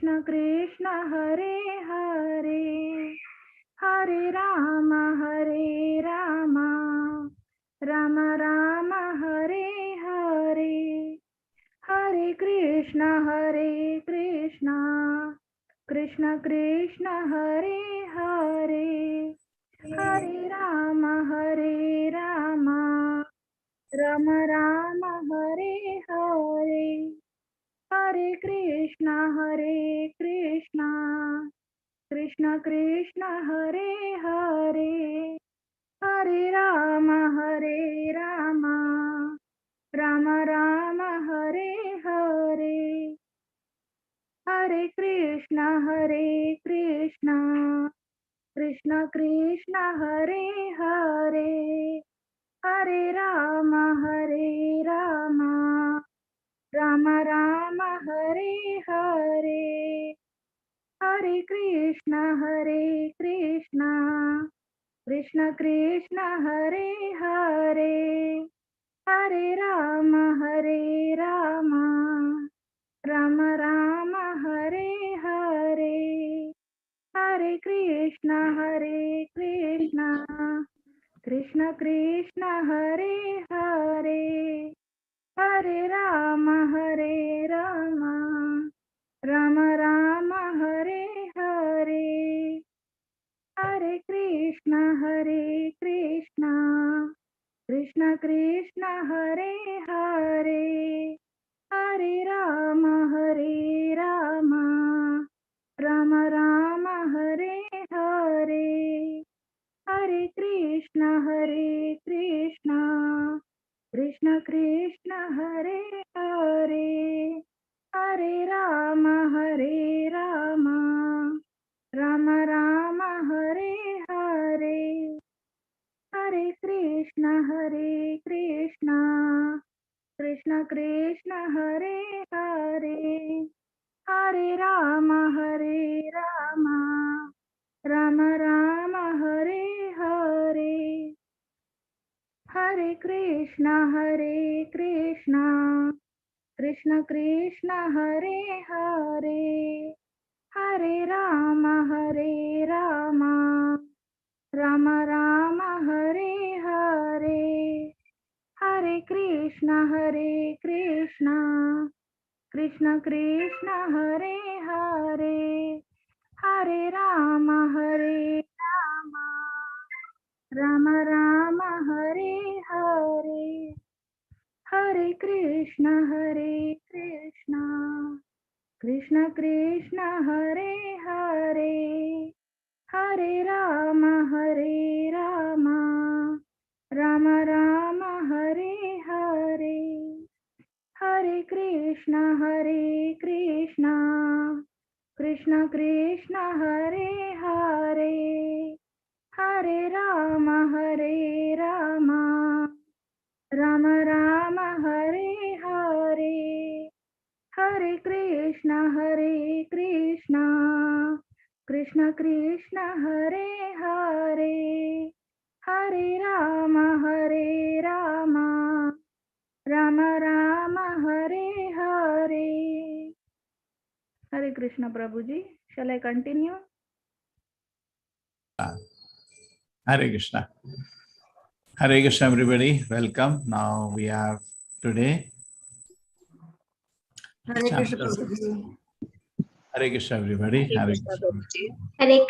Krishna Krishna Hare Hare, Hare Rama Rama Rama Hare Hare, Hare Krishna Krishna Krishna Hare Hare, Hare Rama Rama Rama Hare Hare, Hare Krishna Krishna Krishna Hare Hare, Hare Rama Rama Rama Hare Hare, Hare Krishna Krishna Krishna Hare Hare, Hare Rama Rama Rama Hare Hare, Hare Krishna Krishna Krishna Hare Hare, Hare Rama Rama Rama Hare Hare, Hare Krishna Krishna Krishna Hare Hare, Hare Rama Rama Rama Hare Hare, Hare Krishna Krishna Krishna Hare Hare, Hare Rama Rama Rama Hare Hare, Hare Krishna Krishna Krishna Hare Hare, Hare Rama Rama Rama Hare Hare, Hare Krishna Krishna Krishna Hare Hare, Hare Rama Rama Rama Hare Hare, Hare Krishna Krishna Krishna Hare Hare, Hare Rama Rama Rama Hare Hare, Hare Krishna Krishna Hare Hare, Hare Rama Rama Hare Hare, Hare Krishna Krishna Hare Hare, Hare Rama Rama Rama Hare Hare, Hare Krishna Krishna Hare Hare, Hare Rama Rama Rama Hare Hare, Hare Krishna Krishna Hare Hare, Hare Rama Rama Rama Hare Hare. Hare Krishna Prabhuji. Shall I continue? Hare Krishna. Hare Krishna, everybody. Welcome. Now we have today. Hare Krishna Prabhuji. Hare Krishna, everybody. Hare Krishna. Hare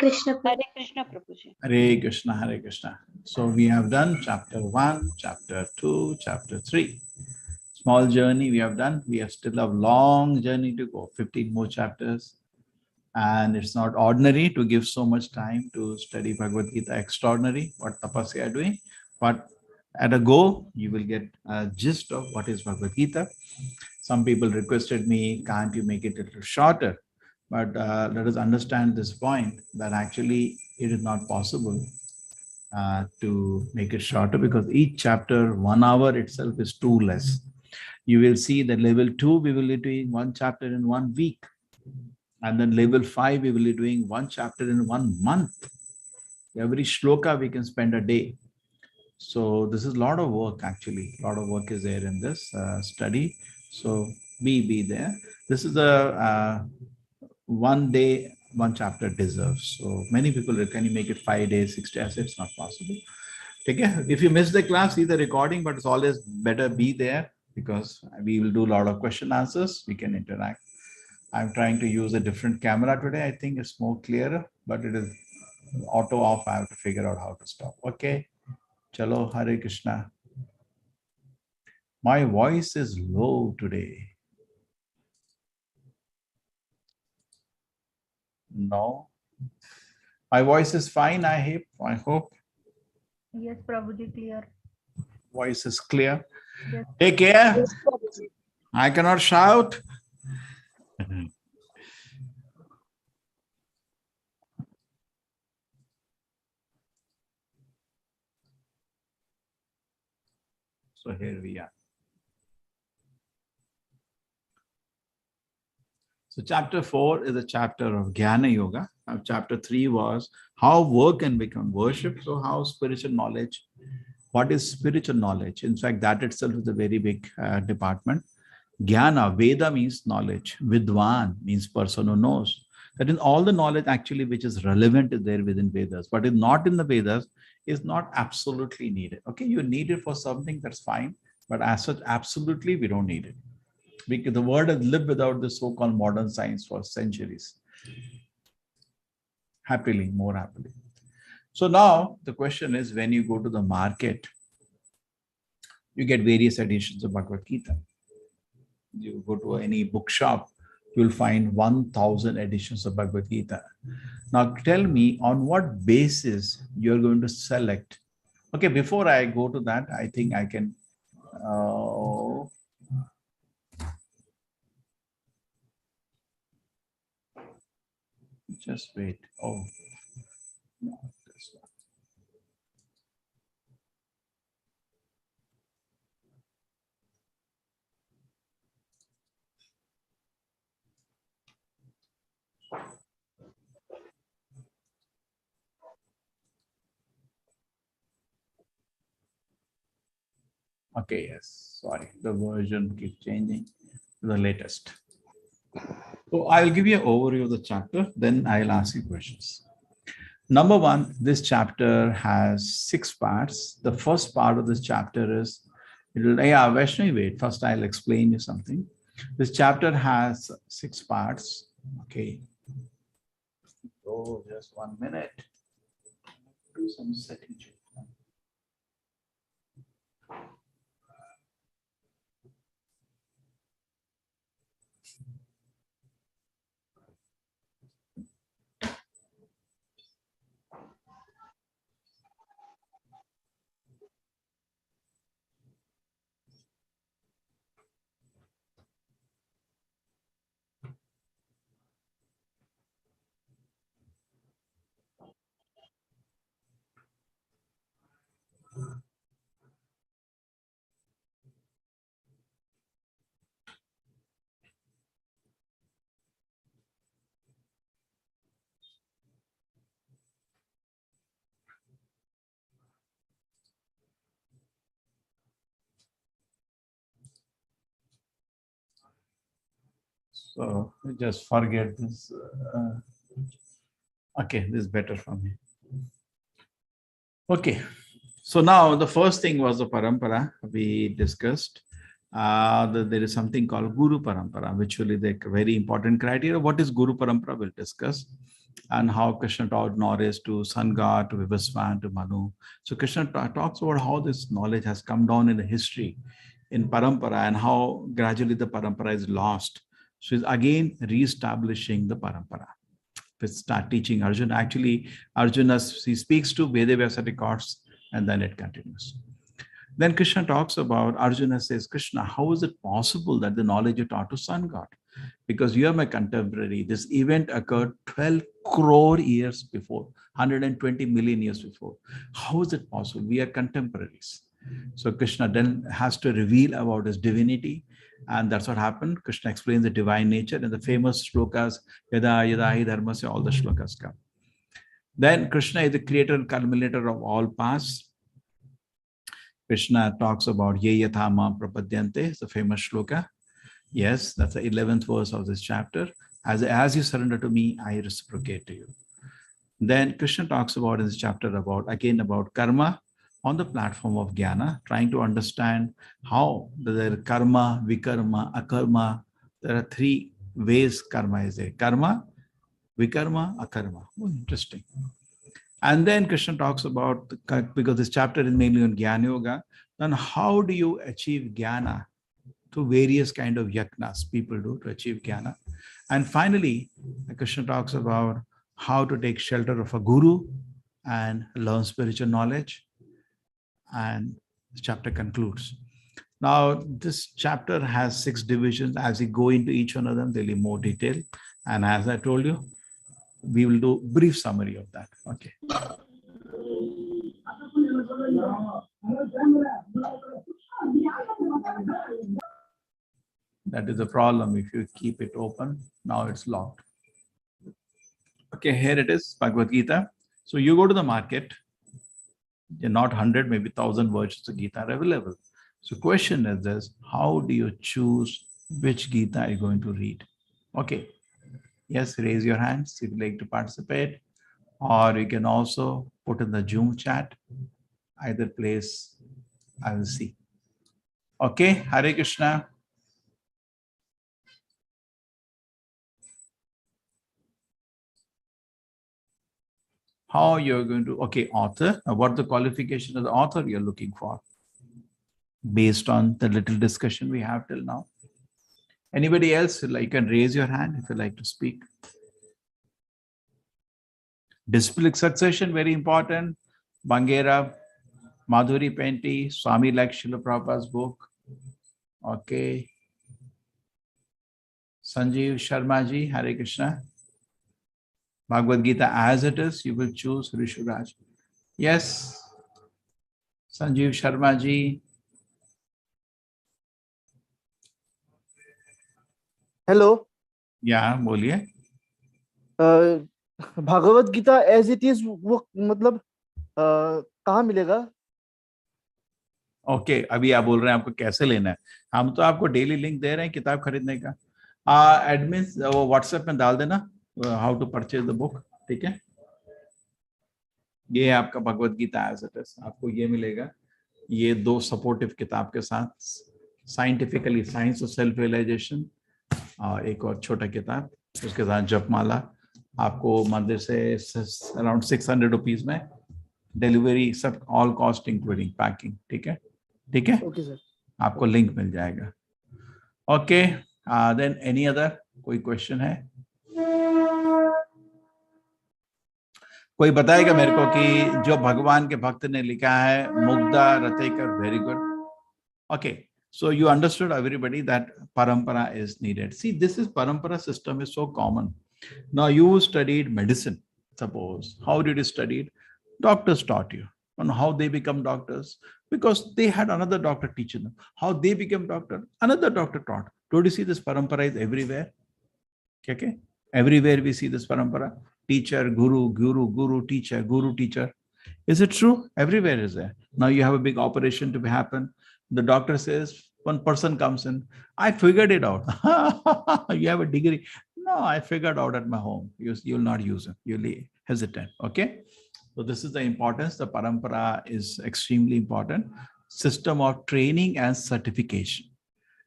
Krishna Prabhuji. Hare Krishna, Hare Krishna. So we have done chapter 1, chapter 2, chapter 3. Small journey we have done. We have still a long journey to go, 15 more chapters. And it's not ordinary to give so much time to study Bhagavad Gita. Extraordinary what tapasya are doing. But at a go, you will get a gist of what is Bhagavad Gita. Some people requested me, can't you make it a little shorter? But let us understand this point that actually it is not possible to make it shorter, because each chapter, 1 hour itself is too less. You will see that level 2, we will be doing 1 chapter in 1 week. And then level 5, we will be doing 1 chapter in 1 month. Every shloka we can spend a day. So this is a lot of work actually. A lot of work is there in this study. So be there. This is a one day, one chapter deserves. So many people, can you make it 5 days, 6 days? It's not possible. Okay, if you miss the class, see the recording, but it's always better be there because we will do a lot of question answers. We can interact. I'm trying to use a different camera today. I think it's more clearer, but it is auto off. I have to figure out how to stop. Okay, chalo, Hare Krishna. My voice is low today. No, my voice is fine. I hope. Yes, Prabhuji, clear. Voice is clear. Yes. Take care. I cannot shout. So here we are. So chapter 4 is a chapter of Jnana Yoga. Chapter 3 was how work can become worship. So how spiritual knowledge, what is spiritual knowledge? In fact, that itself is a very big department. Jnana, Veda means knowledge. Vidwan means person who knows. That is all the knowledge actually which is relevant is there within Vedas. But is not in the Vedas is not absolutely needed. Okay, you need it for something, that's fine. But as such, absolutely, we don't need it. Because the world has lived without the so-called modern science for centuries. Happily, more happily. So now the question is, when you go to the market, you get various editions of Bhagavad Gita. You go to any bookshop, you'll find 1,000 editions of Bhagavad Gita. Now tell me on what basis you're going to select. Okay, before I go to that, I think I can just wait. Oh, no, this one. Okay, yes, sorry, the version keeps changing to the latest. So I'll give you an overview of the chapter, then I'll ask you questions. Number one, this chapter has 6 parts. The first part of this chapter is, Vaishnavi, wait, first I'll explain you something. This chapter has 6 parts. Okay. So just 1 minute. Do some setting. So just forget this. Okay, this is better for me. Okay, so now the first thing was the Parampara we discussed. There is something called Guru Parampara, which will be the very important criteria. What is Guru Parampara? We'll discuss. And how Krishna taught knowledge to Sangha, to Vivasvan, to Manu. So Krishna talks about how this knowledge has come down in the history in Parampara and how gradually the Parampara is lost. So he's again re-establishing the Parampara. We start teaching Arjuna. Actually, Arjuna, he speaks to Vedavyasa records and then it continues. Then Krishna talks about, Arjuna says, Krishna, how is it possible that the knowledge you taught to sun god? Because you are my contemporary. This event occurred 12 crore years before, 120 million years before. How is it possible? We are contemporaries. So Krishna then has to reveal about his divinity. And that's what happened. Krishna explains the divine nature and the famous shlokas, Yada Yada Hi Dharmasya, all the shlokas come. Then Krishna is the creator and culminator of all past. Krishna talks about Ye Yathama Prapadyante, it's a famous shloka. Yes, that's the 11th verse of this chapter. As you surrender to me, I reciprocate to you. Then Krishna talks about in this chapter about karma on the platform of jnana, trying to understand how there are karma, vikarma, akarma. There are three ways karma is there. Karma, vikarma, akarma. Oh, interesting. And then Krishna talks about, because this chapter is mainly on Jnana Yoga, then how do you achieve jnana through various kind of yajnas people do to achieve jnana. And finally, Krishna talks about how to take shelter of a guru and learn spiritual knowledge. And the chapter concludes. Now, this chapter has 6 divisions. As we go into each one of them, there'll be more detail. And as I told you, we will do brief summary of that. Okay. That is the problem. If you keep it open, now it's locked. Okay, here it is, Bhagavad Gita. So you go to the market, they're not 100, maybe 1,000 versions of Gita are available. So question is this, how do you choose which Gita you're going to read? Okay. Yes, raise your hands if you'd like to participate, or you can also put in the Zoom chat. Either place, I will see. Okay, Hare Krishna. How you're going to, okay, author, what the qualification of the author you're looking for, based on the little discussion we have till now. Anybody else, you can raise your hand if you like to speak. Disciplic succession, very important. Bangera, Madhuri Penty, Swami like Srila Prabhupada's book. Okay. Sanjeev Sharma ji, Hare Krishna. Bhagavad Gita as it is, you will choose Rishraj. Yes. Sanjeev Sharma ji. Hello. Yeah, बोलिए. Bhagavad Gita as it is वो मतलब कहाँ मिलेगा? Okay, अभी आप बोल रहे हैं आपको कैसे लेना है. हम तो आपको डेली लिंक दे रहे हैं किताब खरीदने का. एडमिन वो व्हाट्सएप में डाल देना how to purchase the book. ठीक है, ये आपका Bhagavad Gita as it is, आपको ये मिलेगा. ये 2 सपोर्टिव किताब के साथ, scientifically science of self realization, और एक और छोटा किताब उसके साथ जपमाला. आपको मंदिर से अराउंड 600 रुपीज में डिलीवरी, सब ऑल कॉस्ट इंक्लूडिंग पैकिंग. ठीक है, ठीक है. ओके सर, आपको लिंक मिल जाएगा. ओके, देन एनी अदर कोई क्वेश्चन है? कोई बताएगा मेरे को कि जो भगवान के भक्त ने लिखा है Mugdha Ratekar. Very good. Okay, so you understood everybody that parampara is needed. See, this is parampara system is so common. Now you studied medicine, suppose. How did you study it? Doctors taught you. And how they become doctors? Because they had another doctor teaching them. How they became doctor? Another doctor taught. Don't you see this parampara is everywhere? Okay? Everywhere we see this parampara. Teacher, guru, guru, guru, teacher, guru, teacher. Is it true? Everywhere is there. Now you have a big operation to happen. The doctor says, one person comes in, I figured it out. You have a degree. No, I figured out at my home. You'll not use it. You'll hesitate. Okay? So this is the importance. The parampara is extremely important. System of training and certification.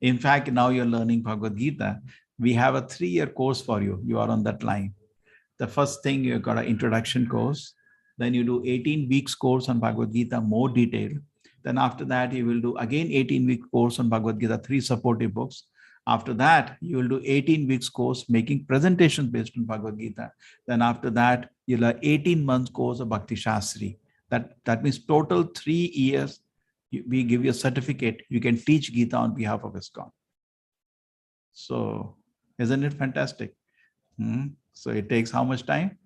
In fact, now you're learning Bhagavad Gita. We have a 3-year course for you. You are on that line. The first thing, you've got an introduction course. Then you do 18 weeks course on Bhagavad Gita, more detail. Then after that, you will do again 18-week course on Bhagavad Gita, 3 supportive books. After that, you will do 18 weeks course making presentations based on Bhagavad Gita. Then after that, you'll have 18 months course of Bhakti Shastri. That means total 3 years, we give you a certificate. You can teach Gita on behalf of ISKCON. So isn't it fantastic? So it takes how much time?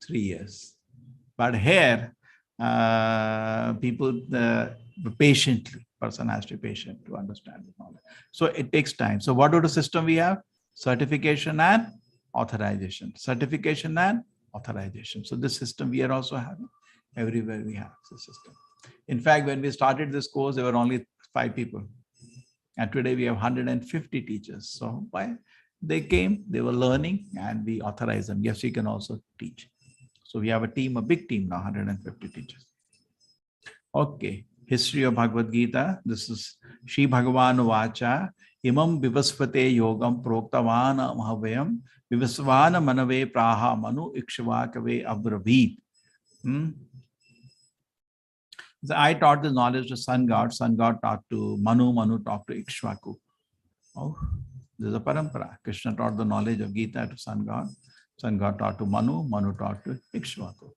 3 years. But here, people patiently, person has to be patient to understand the knowledge. So it takes time. So what are the system we have? Certification and authorization. Certification and authorization. So this system we are also having. Everywhere we have the system. In fact, when we started this course, there were only 5 people. And today we have 150 teachers. So why? They came, they were learning, and we authorized them. Yes, you can also teach. So we have a team, a big team now, 150 teachers. Okay, history of Bhagavad Gita. This is Shri Bhagavan Vacha. Imam Vivaspate Yogam Proktavana Mahavayam Vivasvana Manave Praha Manu Ikshvakave Abravit. So I taught the knowledge to Sun God taught to Manu, Manu taught to Ikshvaku. Oh, this is a parampara. Krishna taught the knowledge of Gita to Sun God taught to Manu, Manu taught to Ikshvaku.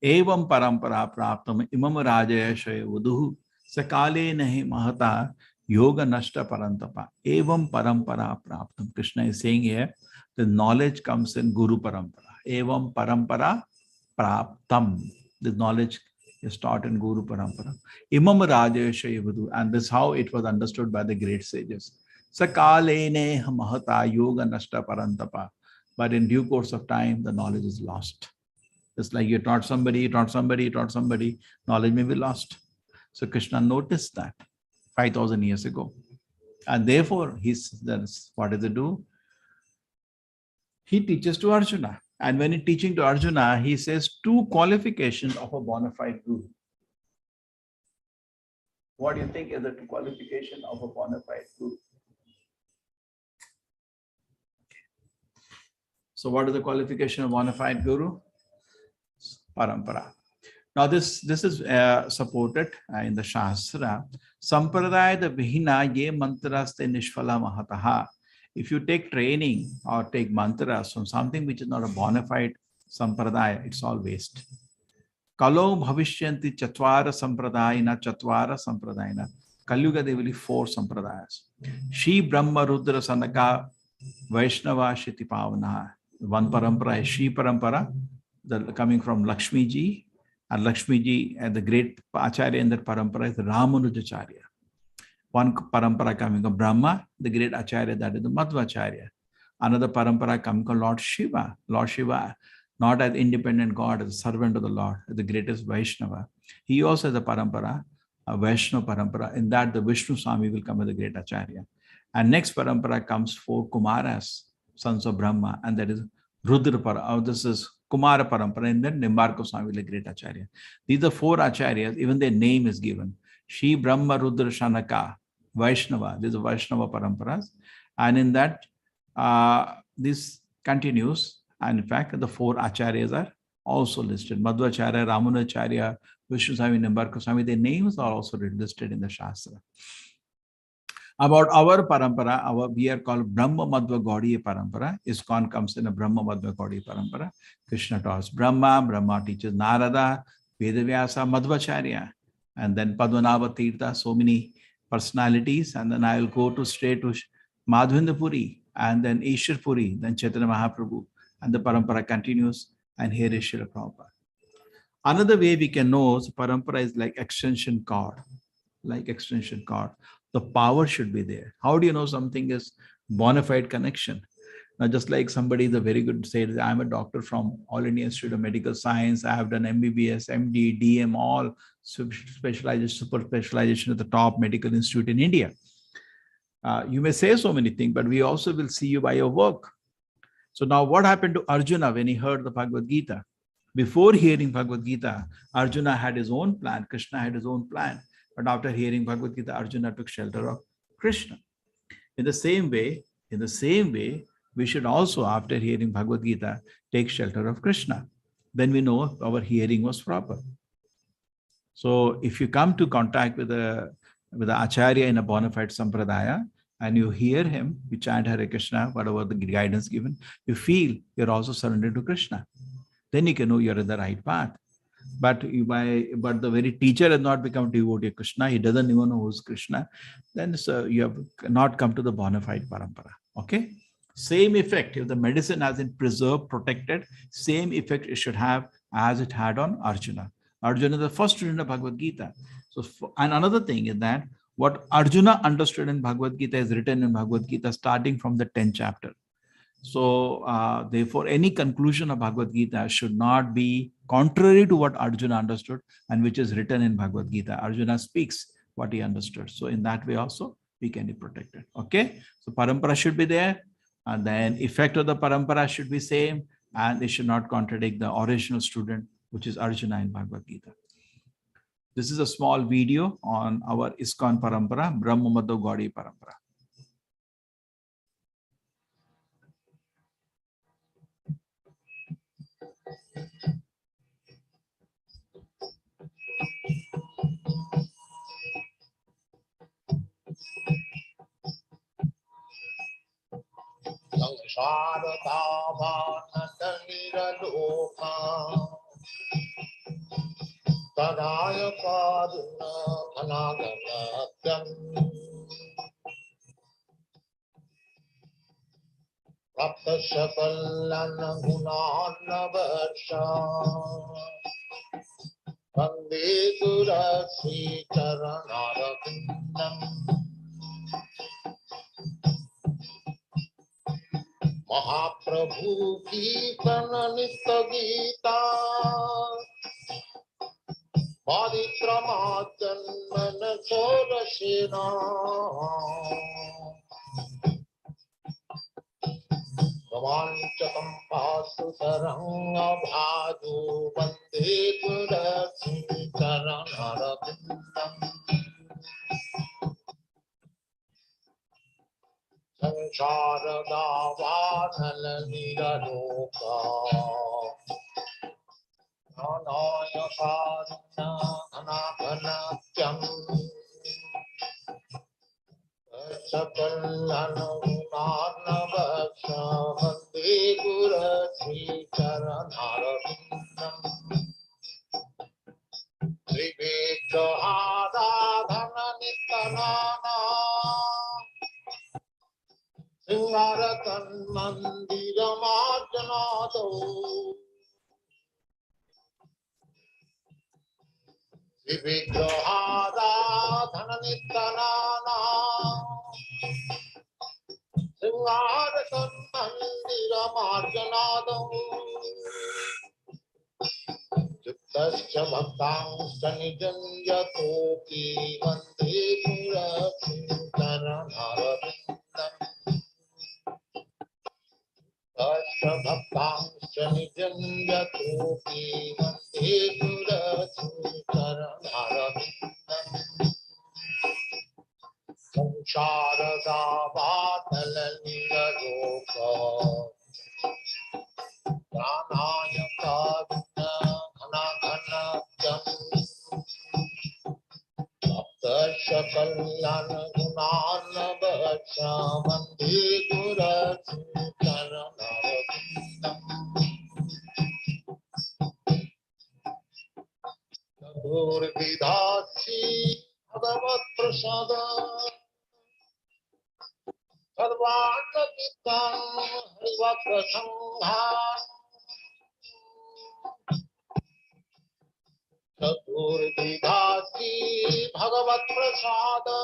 Evam parampara praptam imam rajaya shaya vuduhu sakale nahi mahata yoga nashta parantapa. Evam parampara praptam. Krishna is saying here, the knowledge comes in Guru parampara. Evam parampara praptam. The knowledge is taught in Guru parampara. Imam rajaya shaya vuduhu. And this is how it was understood by the great sages. Sakale nahi mahata yoga nashta parantapa. But in due course of time, the knowledge is lost. Just like you taught somebody, knowledge may be lost. So Krishna noticed that 5,000 years ago. And therefore, what does he do? He teaches to Arjuna. And when he's teaching to Arjuna, he says 2 qualifications of a bona fide guru. What do you think is the 2 qualifications of a bona fide guru? So what is the qualification of bona fide guru? Parampara. Now this is supported in the Shastra. Sampradaya vihina ye mantraste nishphala mahataha. If you take training or take mantras from something which is not a bona fide sampradaya, it's all waste. Kalo bhavishyanti chatvara sampradayina. Kalyuga there will be 4 sampradayas. Shri Brahma Rudra Sanaka Vaishnava Shiti Pavana. One parampara is Shri Parampara, coming from Lakshmi ji, and Lakshmi ji and the great Acharya in that parampara is Ramanujacharya. One parampara coming from Brahma, the great Acharya, that is the Madhvacharya. Another parampara coming from Lord Shiva. Lord Shiva, not as independent God, as a servant of the Lord, the greatest Vaishnava. He also has a parampara, a Vaishnava parampara. In that, the Vishnu Swami will come as the great Acharya. And next parampara comes 4 Kumaras, sons of Brahma, and that is Rudra Parampara. This is Kumara Parampara, and then Nimbarka Swami, the great Acharya. These are 4 Acharyas, even their name is given. Shri Brahma Rudra Shanaka, Vaishnava. These are Vaishnava Paramparas. And in that, this continues. And in fact, the 4 Acharyas are also listed. Madhvacharya, Ramanujacharya, Vishnu Swami, Nimbarka Swami, their names are also listed in the Shastra. About our parampara, we are called Brahma Madhva Gaudiya Parampara. ISKCON comes in a Brahma Madhva Gaudiya Parampara. Krishna taught Brahma, Brahma teaches Narada, Vedavyasa, Madhvacharya, and then Padmanabha Tirtha, so many personalities, and then I will go to straight to Madhavendra Puri, and then Ishwar Puri, then Chaitanya Mahaprabhu, and the parampara continues, and here is Srila Prabhupada. Another way we can know parampara is like extension cord, The power should be there. How do you know something is bona fide connection? Now, just like somebody is a very good, say, I'm a doctor from All India Institute of Medical Science. I have done MBBS, MD, DM, all specialization, super specialization at the top medical institute in India. You may say so many things, but we also will see you by your work. So now what happened to Arjuna when he heard the Bhagavad Gita? Before hearing Bhagavad Gita, Arjuna had his own plan. Krishna had his own plan. But after hearing Bhagavad Gita, Arjuna took shelter of Krishna. In the same way, we should also, after hearing Bhagavad Gita, take shelter of Krishna. Then we know our hearing was proper. So if you come to contact with the Acharya in a bona fide sampradaya, and you hear him, you chant Hare Krishna, whatever the guidance given, you feel you're also surrendered to Krishna. Then you can know you're in the right path. But the very teacher has not become devotee of Krishna, he doesn't even know who's Krishna, then you have not come to the bona fide parampara. Okay? Same effect, if the medicine has been preserved, protected, same effect it should have as it had on Arjuna. Arjuna is the first student of Bhagavad Gita. So, and another thing is that what Arjuna understood in Bhagavad Gita is written in Bhagavad Gita starting from the 10th chapter. So therefore, any conclusion of Bhagavad Gita should not be contrary to what Arjuna understood and which is written in Bhagavad Gita. Arjuna speaks what he understood. So in that way also, we can be protected. Okay. So parampara should be there, and then effect of the parampara should be same, and it should not contradict the original student, which is Arjuna in Bhagavad Gita. This is a small video on our ISKCON parampara, Brahma Madhva Gaudi parampara. Tadaya Paduna Anaganatyam Rapta Shapalana Gunana Varsha Vande Durasi Charanarabindam Mahaprabhu Kirtana Nitya Gita Padikramajanmana Sorashena Ramanchatam Pasu Saranga Bhaju Vande Durasi Charanarabindam Sansharadava Niraloka Nanaya Karuna Anaganatyam Sakalana Gunarnavaksha Vande Gurasi Charanarabindam Trivikrahada Dhananitanana Singaratan Mandiramarjanado Vigrahada Dhananitanana Singaratan Mandiramarjanado Juktascha Bhaktangscha Nijanjatopi Vande Gurasi Charanarabindam Tasya Bhaktangscha Nijanjatopi Vande Gurasi Charanarabindam Sansharadavatalalilaroka Pranaya Kaduna Anaganatyam Saptashakalana Gunana Vaksha Vande Gurasi Charanarabindam Vidasi Bhagavat Prasada Sarvana Nitam Harivakra Sangha Vidasi Bhagavat Prasada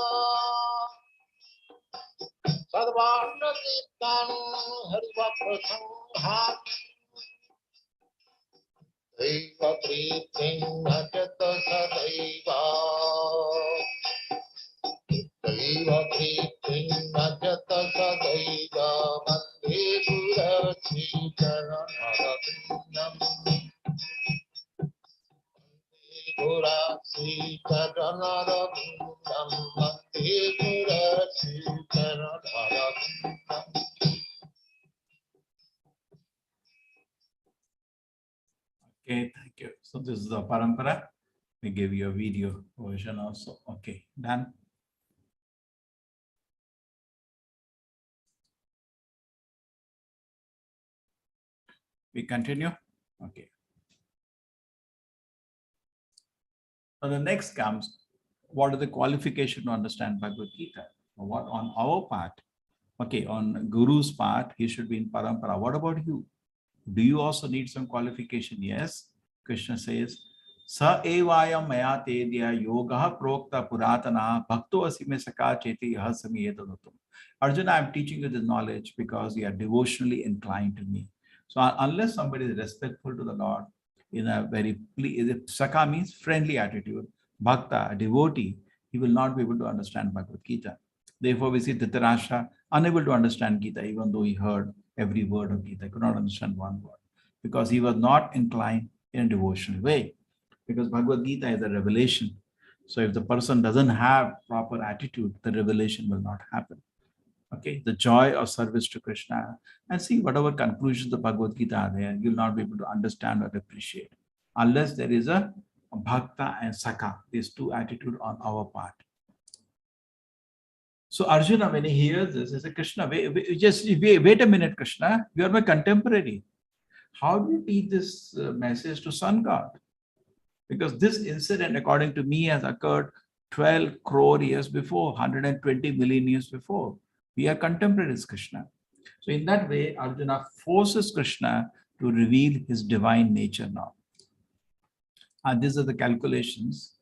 Sarvana Nitam Harivakra Sangha Deva Priting Bhajata Sadaiva Deva Priting Bhajata Sadaiva Vande Gurasi Charanarabindam Gurasi Charanarabindam Vande Gurasi Charanarabindam. Okay, thank you. So this is the parampara. We give you a video version also. Okay, done. We continue. Okay. So the next comes, what are the qualification to understand Bhagavad Gita? What on our part? Okay, on Guru's part, he should be in parampara. What about you? Do you also need some qualification? Yes. Krishna says, Sa evayam mayatedya yoga prokta puratana bhakto asime saka cheti yahasami edadutum. Arjuna, I'm teaching you this knowledge because you are devotionally inclined to me. So unless somebody is respectful to the Lord in a very, Saka means friendly attitude, Bhakta, a devotee, he will not be able to understand Bhagavad Gita. Therefore, we see Dhritarashtra unable to understand Gita, even though he heard every word of Gita. He could not understand one word because he was not inclined in a devotional way. Because Bhagavad Gita is a revelation. So if the person doesn't have proper attitude, the revelation will not happen. Okay, the joy of service to Krishna. And see, whatever conclusions the Bhagavad Gita are there, you'll not be able to understand or appreciate unless there is a bhakta and saka, these two attitudes on our part. So Arjuna, when he hears this, he says, Krishna, wait a minute, Krishna, you are my contemporary. How do you teach this message to sun god? Because this incident, according to me, has occurred 12 crore years before, 120 million years before. We are contemporaries, Krishna. So in that way, Arjuna forces Krishna to reveal his divine nature now. And these are the calculations.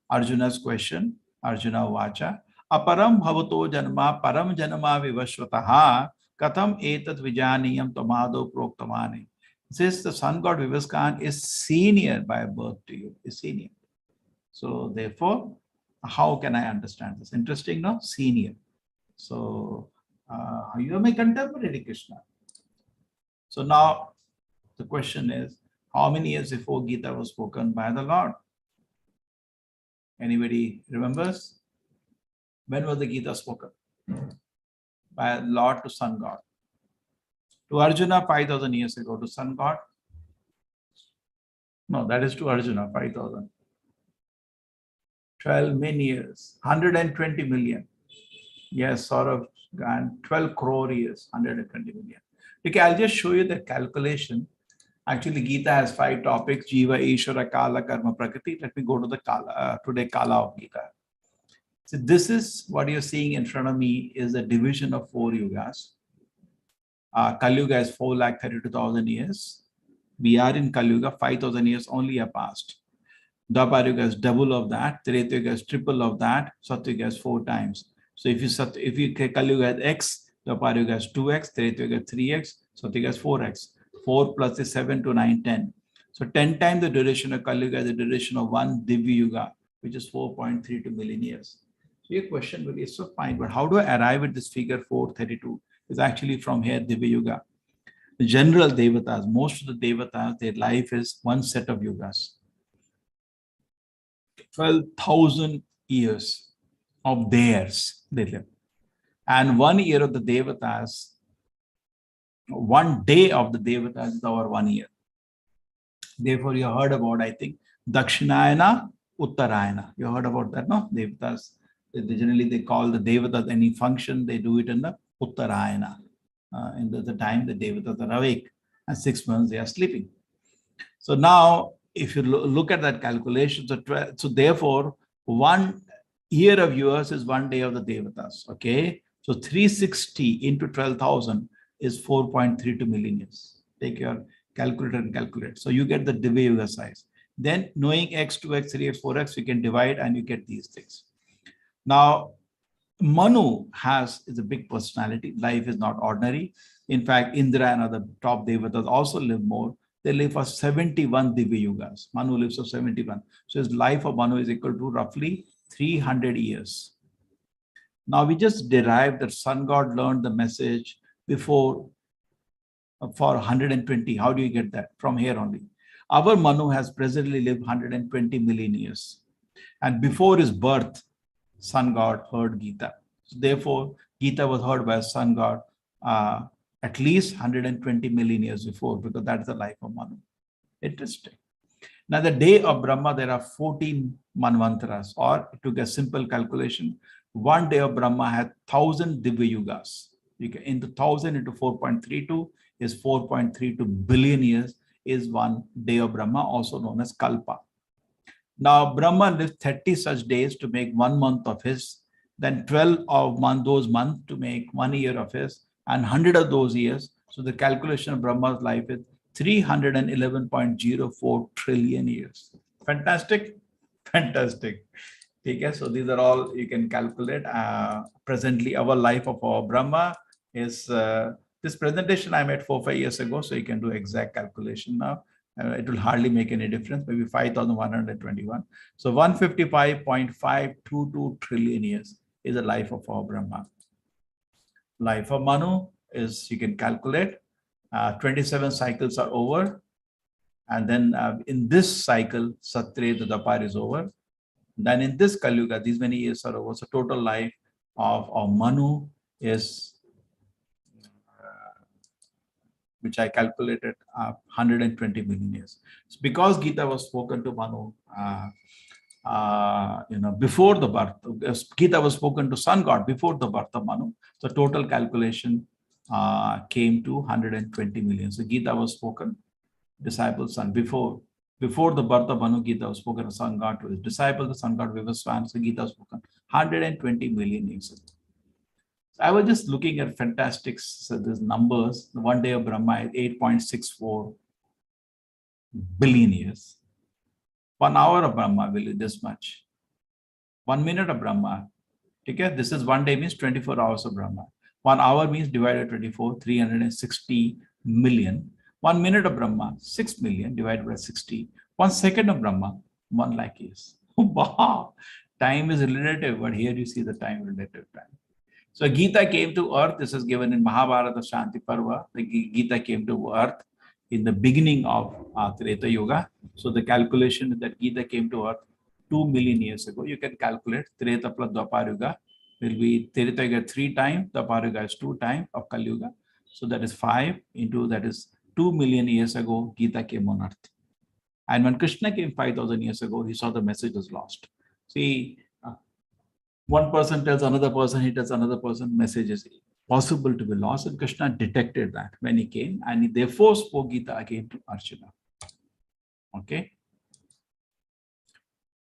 Arjuna's question, Arjuna Vacha, Aparam bhavato janma param janma vivashvataha katham etat vijaniyam tamado proktamani. Says the sun god Vivaskan is senior by birth to you, is senior. So therefore, how can I understand this? Interesting, no? Senior. So you are my contemporary, Krishna. So now the question is, how many years before Gita was spoken by the Lord? Anybody remembers? When was the Gita spoken? By Lord to sun god. To Arjuna 5,000 years ago. To sun god? No, that is to Arjuna 5,000. 12 million years. 120 million. Yes, sort of. And 12 crore years. 120 million. Okay, I'll just show you the calculation. Actually, Gita has 5 topics. Jiva, Ishvara, Kala, Karma, Prakriti. Let me go to the Kala, today Kala of Gita. So this is what you're seeing in front of me is a division of 4 yugas. Kali Yuga is 4,32,000 years. We are in Kali Yuga, 5,000 years only are passed. Dwapar Yuga is double of that. Treta Yuga is triple of that. Satya Yuga is 4 times. So if you Kali Yuga has X, Dwapar Yuga is 2X, Treta Yuga is 3X, Satya Yuga is 4X. 4 plus is 7 to 9, 10. So 10 times the duration of Kali Yuga is the duration of one Divya Yuga, which is 4.32 million years. So your question will be, so fine, but how do I arrive at this figure 432? It's actually from here, Divya Yuga. The general Devatas, most of the Devatas, their life is one set of yugas. 12,000 years of theirs they live. And 1 year of the Devatas, 1 day of the Devatas is our 1 year. Therefore, you heard about, I think, Dakshinayana, Uttarayana. You heard about that, no? Devatas, generally they call the Devatas any function, they do it in the Uttarayana. In the time the Devatas are awake, and 6 months they are sleeping. So now, if you look at that calculation, so therefore, 1 year of yours is 1 day of the Devatas, okay? So 360 into 12,000 is 4.32 million years. Take your calculator and calculate. So you get the Divya Yuga size. Then knowing X, 2X, 3X, 4X, you can divide and you get these things. Now, Manu is a big personality. Life is not ordinary. In fact, Indra and other top Devatas also live more. They live for 71 Divya Yugas. Manu lives for 71. So his life of Manu is equal to roughly 300 years. Now we just derived that sun god learned the message before for 120. How do you get that? From here only. Our Manu has presently lived 120 million years. And before his birth, sun god heard Gita. So therefore, Gita was heard by a sun god at least 120 million years before, because that's the life of Manu. Interesting. Now, the day of Brahma, there are 14 Manvantaras, or to get simple calculation, 1 day of Brahma had 1,000 Divya Yugas. You can, into 1,000 into 4.32 is 4.32 billion years is 1 day of Brahma, also known as Kalpa. Now, Brahma lived 30 such days to make 1 month of his, then 12 of those months to make 1 year of his, and 100 of those years. So the calculation of Brahma's life is 311.04 trillion years. Fantastic? Fantastic. Okay, so these are all you can calculate. Presently, our life of our Brahma is this presentation I made 4-5 years ago, so you can do exact calculation now. It will hardly make any difference, maybe 5,121. So 155.522 trillion years is the life of our Brahma. Life of Manu is, you can calculate, 27 cycles are over. And then in this cycle, Satreta Dapar is over. Then in this Kali Yuga, these many years are over. So total life of Manu is, which I calculated, 120 million years. So because Gita was spoken to Manu, before the birth, Gita was spoken to Sun God before the birth of Manu. So total calculation came to 120 million. So Gita was spoken, disciple son, before the birth of Manu, Gita was spoken to Sun God, to his disciple, the Sun God Vivaswan. So Gita was spoken 120 million years ago. So I was just looking at fantastic these numbers. The 1 day of Brahma is 8.64 billion years. 1 hour of Brahma will be this much. 1 minute of Brahma. Okay, this is 1 day means 24 hours of Brahma. 1 hour means divided 24, 360 million. 1 minute of Brahma, 6 million divided by 60. 1 second of Brahma, 1 lakh years. Wow! Time is relative, but here you see the time relative time. So Gita came to earth. This is given in Mahabharata Shanti Parva. The Gita came to earth in the beginning of Treta Yuga. So the calculation that Gita came to earth 2 million years ago. You can calculate Treta plus Dwapar Yuga will be Treta Yuga 3 times, Dwapar Yuga is 2 times of Kali Yuga. So that is 5 into that is 2 million years ago, Gita came on earth. And when Krishna came 5,000 years ago, he saw the message was lost. See, one person tells another person, he tells another person, message is possible to be lost. And Krishna detected that when he came, and he therefore spoke Gita again to Arjuna. Okay.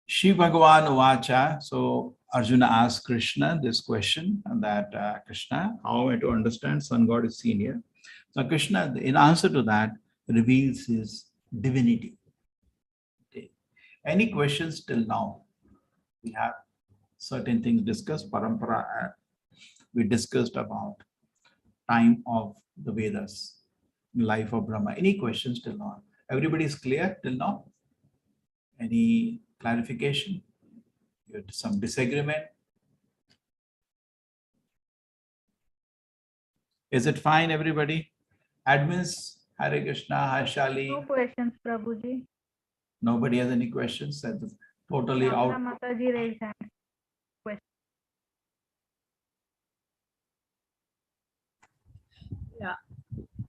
Shiv Bhagavan Uvacha. So Arjuna asked Krishna this question, and that Krishna, how am I to understand Sun God is seen here? So Krishna, in answer to that, reveals his divinity. Okay. Any questions till now? We have certain things discussed. Parampara, we discussed about time of the Vedas, life of Brahma. Any questions till now? Everybody is clear till now? Any clarification? Some disagreement? Is it fine, everybody? Admins, Hare Krishna, Harshali. No questions, Prabhuji. Nobody has any questions? That's totally out. Mataji raised hand. Yeah,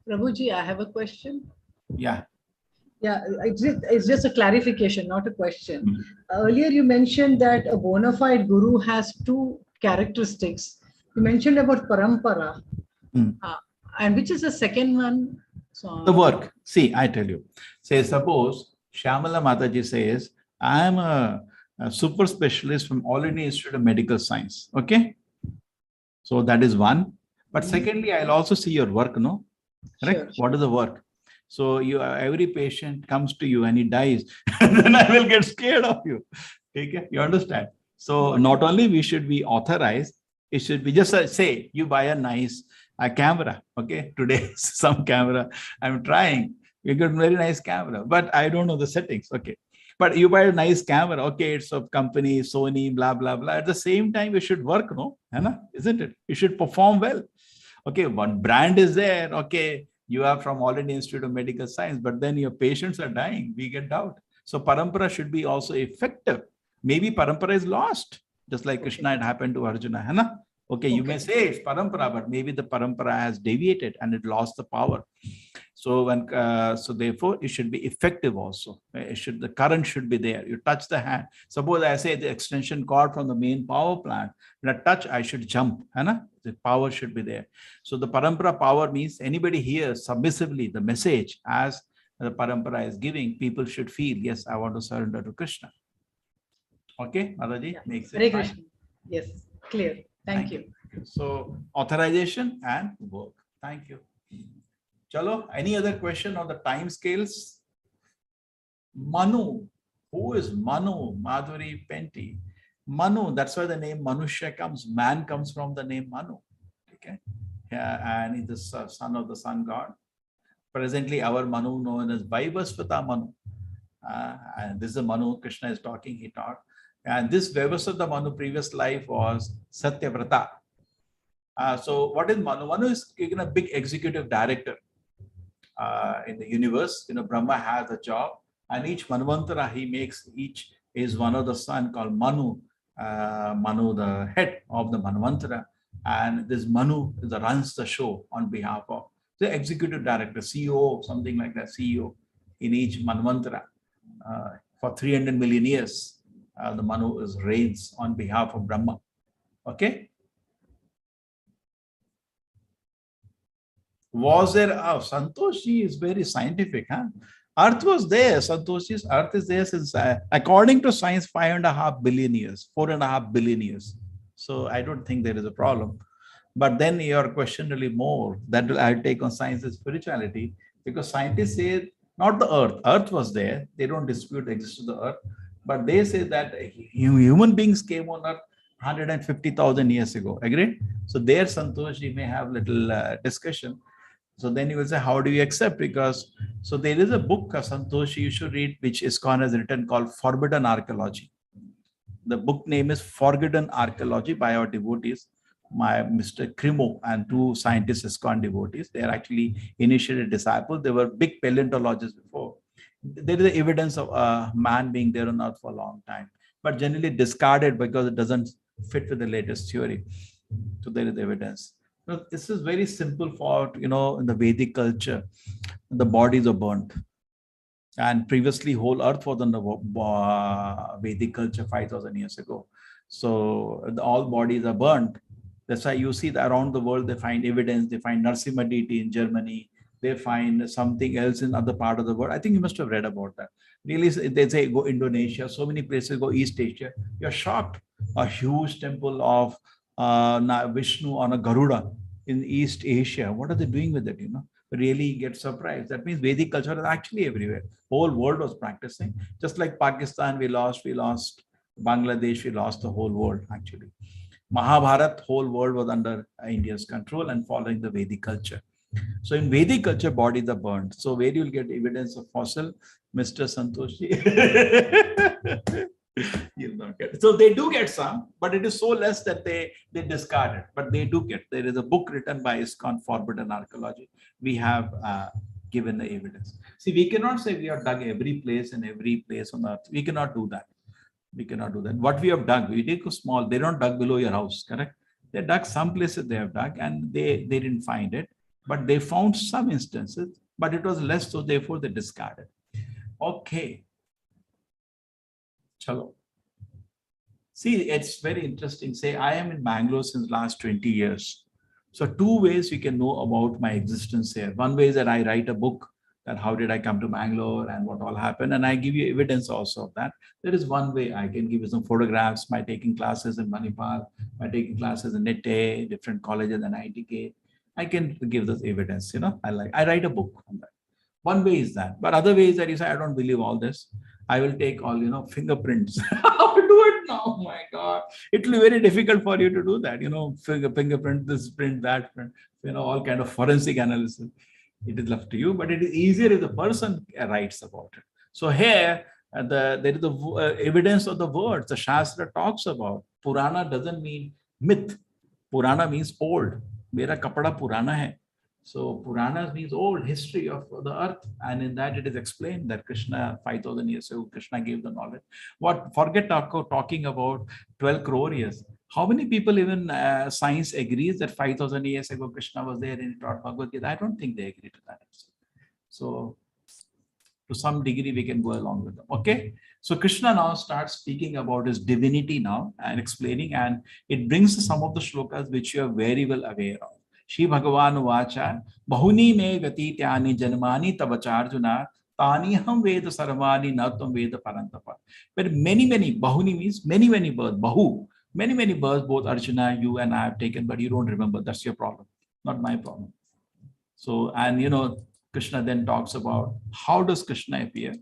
Prabhuji, I have a question. Yeah. Yeah, it's just a clarification, not a question. Earlier you mentioned that a bona fide guru has 2 characteristics. You mentioned about Parampara. And which is the second one? So, the work. See, I tell you. Say, suppose Shyamala Mataji says, I am a super specialist from All India Institute of Medical Science. Okay. So that is one. But secondly, I'll also see your work, no? Correct? Sure. What is the work? So every patient comes to you and he dies, then I will get scared of you. Okay? You understand? So not only we should be authorized, it should be just say you buy a nice camera. Okay, today some camera I'm trying. We got very nice camera, but I don't know the settings. Okay, but you buy a nice camera. Okay, it's of company Sony, blah blah blah. At the same time, you should work, no? Isn't it? You should perform well. Okay, one brand is there. Okay, you are from All India Institute of Medical Science, but then your patients are dying. We get doubt. So parampara should be also effective. Maybe parampara is lost, just like Krishna had happened to Arjuna. Okay, you may say it's parampara, but maybe the parampara has deviated and it lost the power. So so therefore it should be effective also. The current should be there. You touch the hand. Suppose I say the extension cord from the main power plant. When I touch, I should jump. The power should be there. So the parampara power means anybody hears submissively the message as the parampara is giving. People should feel, yes, I want to surrender to Krishna. Okay, Mataji, yeah. Makes it Krishna. Yes, clear. Thank you. So authorization and work. Thank you. Chalo, any other question on the time scales? Manu. Who is Manu? Madhuri Penty. Manu, that's why the name Manushya comes. Man comes from the name Manu. Okay. Yeah, and he's the son of the sun god. Presently, our Manu known as Vaivasvata Manu. And this is the Manu Krishna is talking, he taught. And this Vaivasvata Manu previous life was Satyavrata. So what is Manu? Manu is a big executive director in the universe. Brahma has a job, and each Manvantara he makes, each is one of the son called Manu. Manu, the head of the Manvantara, and this Manu runs the show on behalf of the executive director, CEO, something like that, CEO in each Manvantara. For 300 million years, the Manu reigns on behalf of Brahma. Okay. Was there? Oh, Santoshi is very scientific, huh? Earth was there. Santoshi's Earth is there since, according to science, 5.5 billion years, 4.5 billion years. So I don't think there is a problem. But then your question really more that I'll take on science and spirituality, because scientists say not the Earth. Earth was there. They don't dispute the existence of the Earth, but they say that human beings came on Earth 150,000 years ago. Agreed? So there, Santoshi may have little discussion. So then you will say, how do you accept? Because, so there is a book, Santoshi, you should read, which ISKCON has written called Forbidden Archaeology. The book name is Forbidden Archaeology by our devotees, my Mr. Krimo and two scientists, ISKCON devotees. They are actually initiated disciples. They were big paleontologists before. There is evidence of a man being there on Earth for a long time, but generally discarded because it doesn't fit with the latest theory. So there is evidence. This is very simple for, in the Vedic culture, the bodies are burnt. And previously, whole Earth was under Vedic culture 5,000 years ago. So all bodies are burnt. That's why you see that around the world, they find evidence. They find Narasimha deity in Germany. They find something else in other part of the world. I think you must have read about that. Really, they say go Indonesia, so many places, go East Asia. You're shocked. A huge temple of Vishnu on a Garuda in East Asia. What are they doing with it? Really get surprised. That means Vedic culture is actually everywhere. Whole world was practicing. Just like Pakistan, we lost Bangladesh, we lost the whole world actually. Mahabharat, whole world was under India's control and following the Vedic culture. So in Vedic culture, bodies are burned. So where you will get evidence of fossil, Mr. Santoshi? You'll not get it. So they do get some, but it is so less that they discard it. But they do get. There is a book written by ISKCON, Forbidden Archaeology. We have given the evidence. See, we cannot say we have dug every place and every place on earth. We cannot do that. We cannot do that. What we have dug, we take a small. They don't dug below your house, correct? They dug some places they have dug and they didn't find it, but they found some instances, but it was less, so therefore they discarded. Okay. Chalo. See, it's very interesting. Say, I am in Bangalore since last 20 years. So two ways you can know about my existence here. One way is that I write a book that how did I come to Bangalore and what all happened. And I give you evidence also of that. There is one way I can give you some photographs by taking classes in Manipal, by taking classes in NITE, different colleges and ITK. I can give this evidence, I write a book on that. One way is that, but other way is that you say, I don't believe all this. I will take all, fingerprints. How to do it now? Oh my God. It will be very difficult for you to do that, fingerprint, this print, that print, all kind of forensic analysis. It is left to you, but it is easier if the person writes about it. So here, there is the evidence of the words. The Shastra talks about. Purana doesn't mean myth. Purana means old. Mera kapada Purana hai. So Puranas means old history of the earth, and in that it is explained that Krishna 5,000 years ago, Krishna gave the knowledge. Forget talking about 12 crore years. How many people even science agrees that 5,000 years ago Krishna was there and he taught Bhagavad Gita? I don't think they agree to that. So to some degree we can go along with them. Okay. So Krishna now starts speaking about his divinity now and explaining, and it brings some of the shlokas which you are very well aware of. Shri Bhagavan Vacha, Bahuni me gati tyani janmani tavacharjuna, tani ham veda sarvani natam veda parantapa. But many, Bahuni means many, births, Bahu, many births, both Arjuna, you and I have taken, but you don't remember. That's your problem, not my problem. So, and Krishna then talks about how does Krishna appear?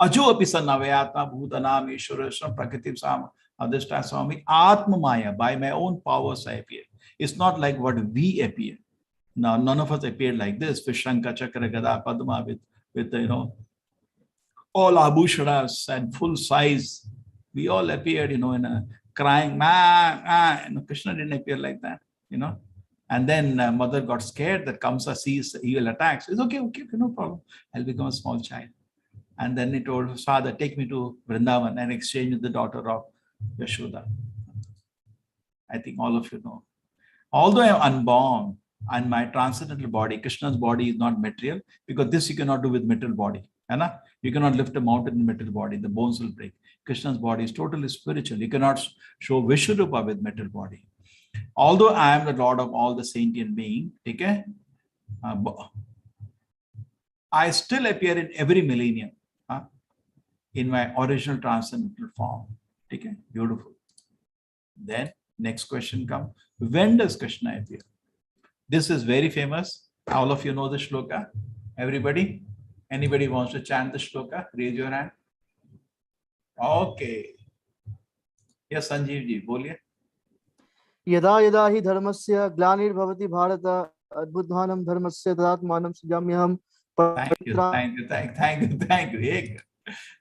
Ajo apisa navayatma bhutanam ishwarasam prakritim sam adhishta swami atma maya. By my own powers I appear. It's not like what we appear. Now, none of us appeared like this. Vishanka, Chakra, Gada, Padma with all abhushanas and full size. We all appeared, in a crying, Krishna didn't appear like that, And then mother got scared that Kamsa sees evil attacks. It's okay, no problem. I'll become a small child. And then he told his father, take me to Vrindavan and exchange with the daughter of Yashoda. I think all of you know. Although I am unborn and my transcendental body, Krishna's body is not material, because this you cannot do with material body. You cannot lift a mountain in material body, the bones will break. Krishna's body is totally spiritual. You cannot show Vishwarupa with material body. Although I am the Lord of all the sentient being, okay, I still appear in every millennium in my original transcendental form. Okay, beautiful. Then next question comes, when does Krishna appear? This is very famous. All of you know the shloka. Everybody? Anybody wants to chant the shloka? Raise your hand. Okay. Yes, Sanjeev ji, boliye. यदा यदा हि धर्मस्य ग्लानिर्भवति भारत अद्भुतानं धर्मस्य तदात्मानं सृजाम्यहं Thank you. एक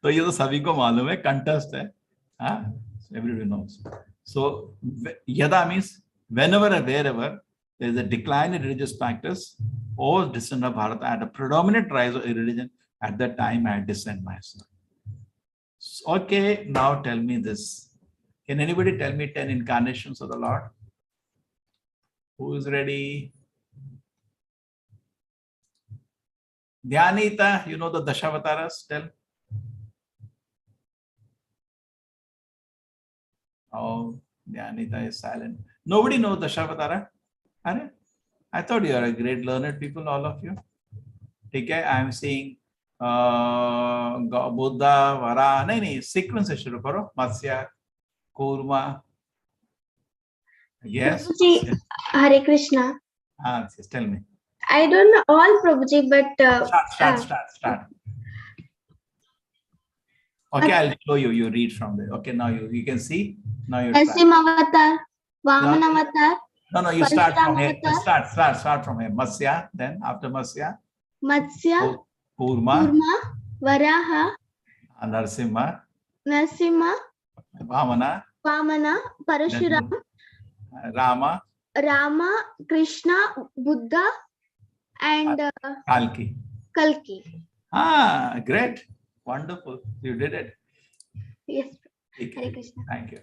तो ये तो सभी को मालूम है, कंटेस्ट है, everybody knows. So yada means whenever or wherever there is a decline in religious practice or descent of Bharata at a predominant rise of religion, at that time I descend myself. Okay, now tell me this. Can anybody tell me 10 incarnations of the Lord? Who is ready? Dhyanita, you know the Dashavataras? Tell. Oh, Dhyanita is silent. Nobody knows Dashavatara? I thought you are a great learned people, all of you. Okay, I am seeing Buddha, Vara, no, sequence shuru karo. Matsya, Kurma. Yes. Prabhuji, Hare Krishna. Yes, tell me. I don't know all, Prabhuji, but Start. Okay, I'll show you. You read from there. Okay, now you can see. Now you Narasimha Vaman Avatar. No, you start from here. Start from here. Matsya, then after Matsya. Matsya, Kurma, Varaha, Narasimha, Vamana, Parashuram, Rama, Krishna, Buddha, and Kalki. Great. Wonderful. You did it. Yes. Hare Krishna. Thank you.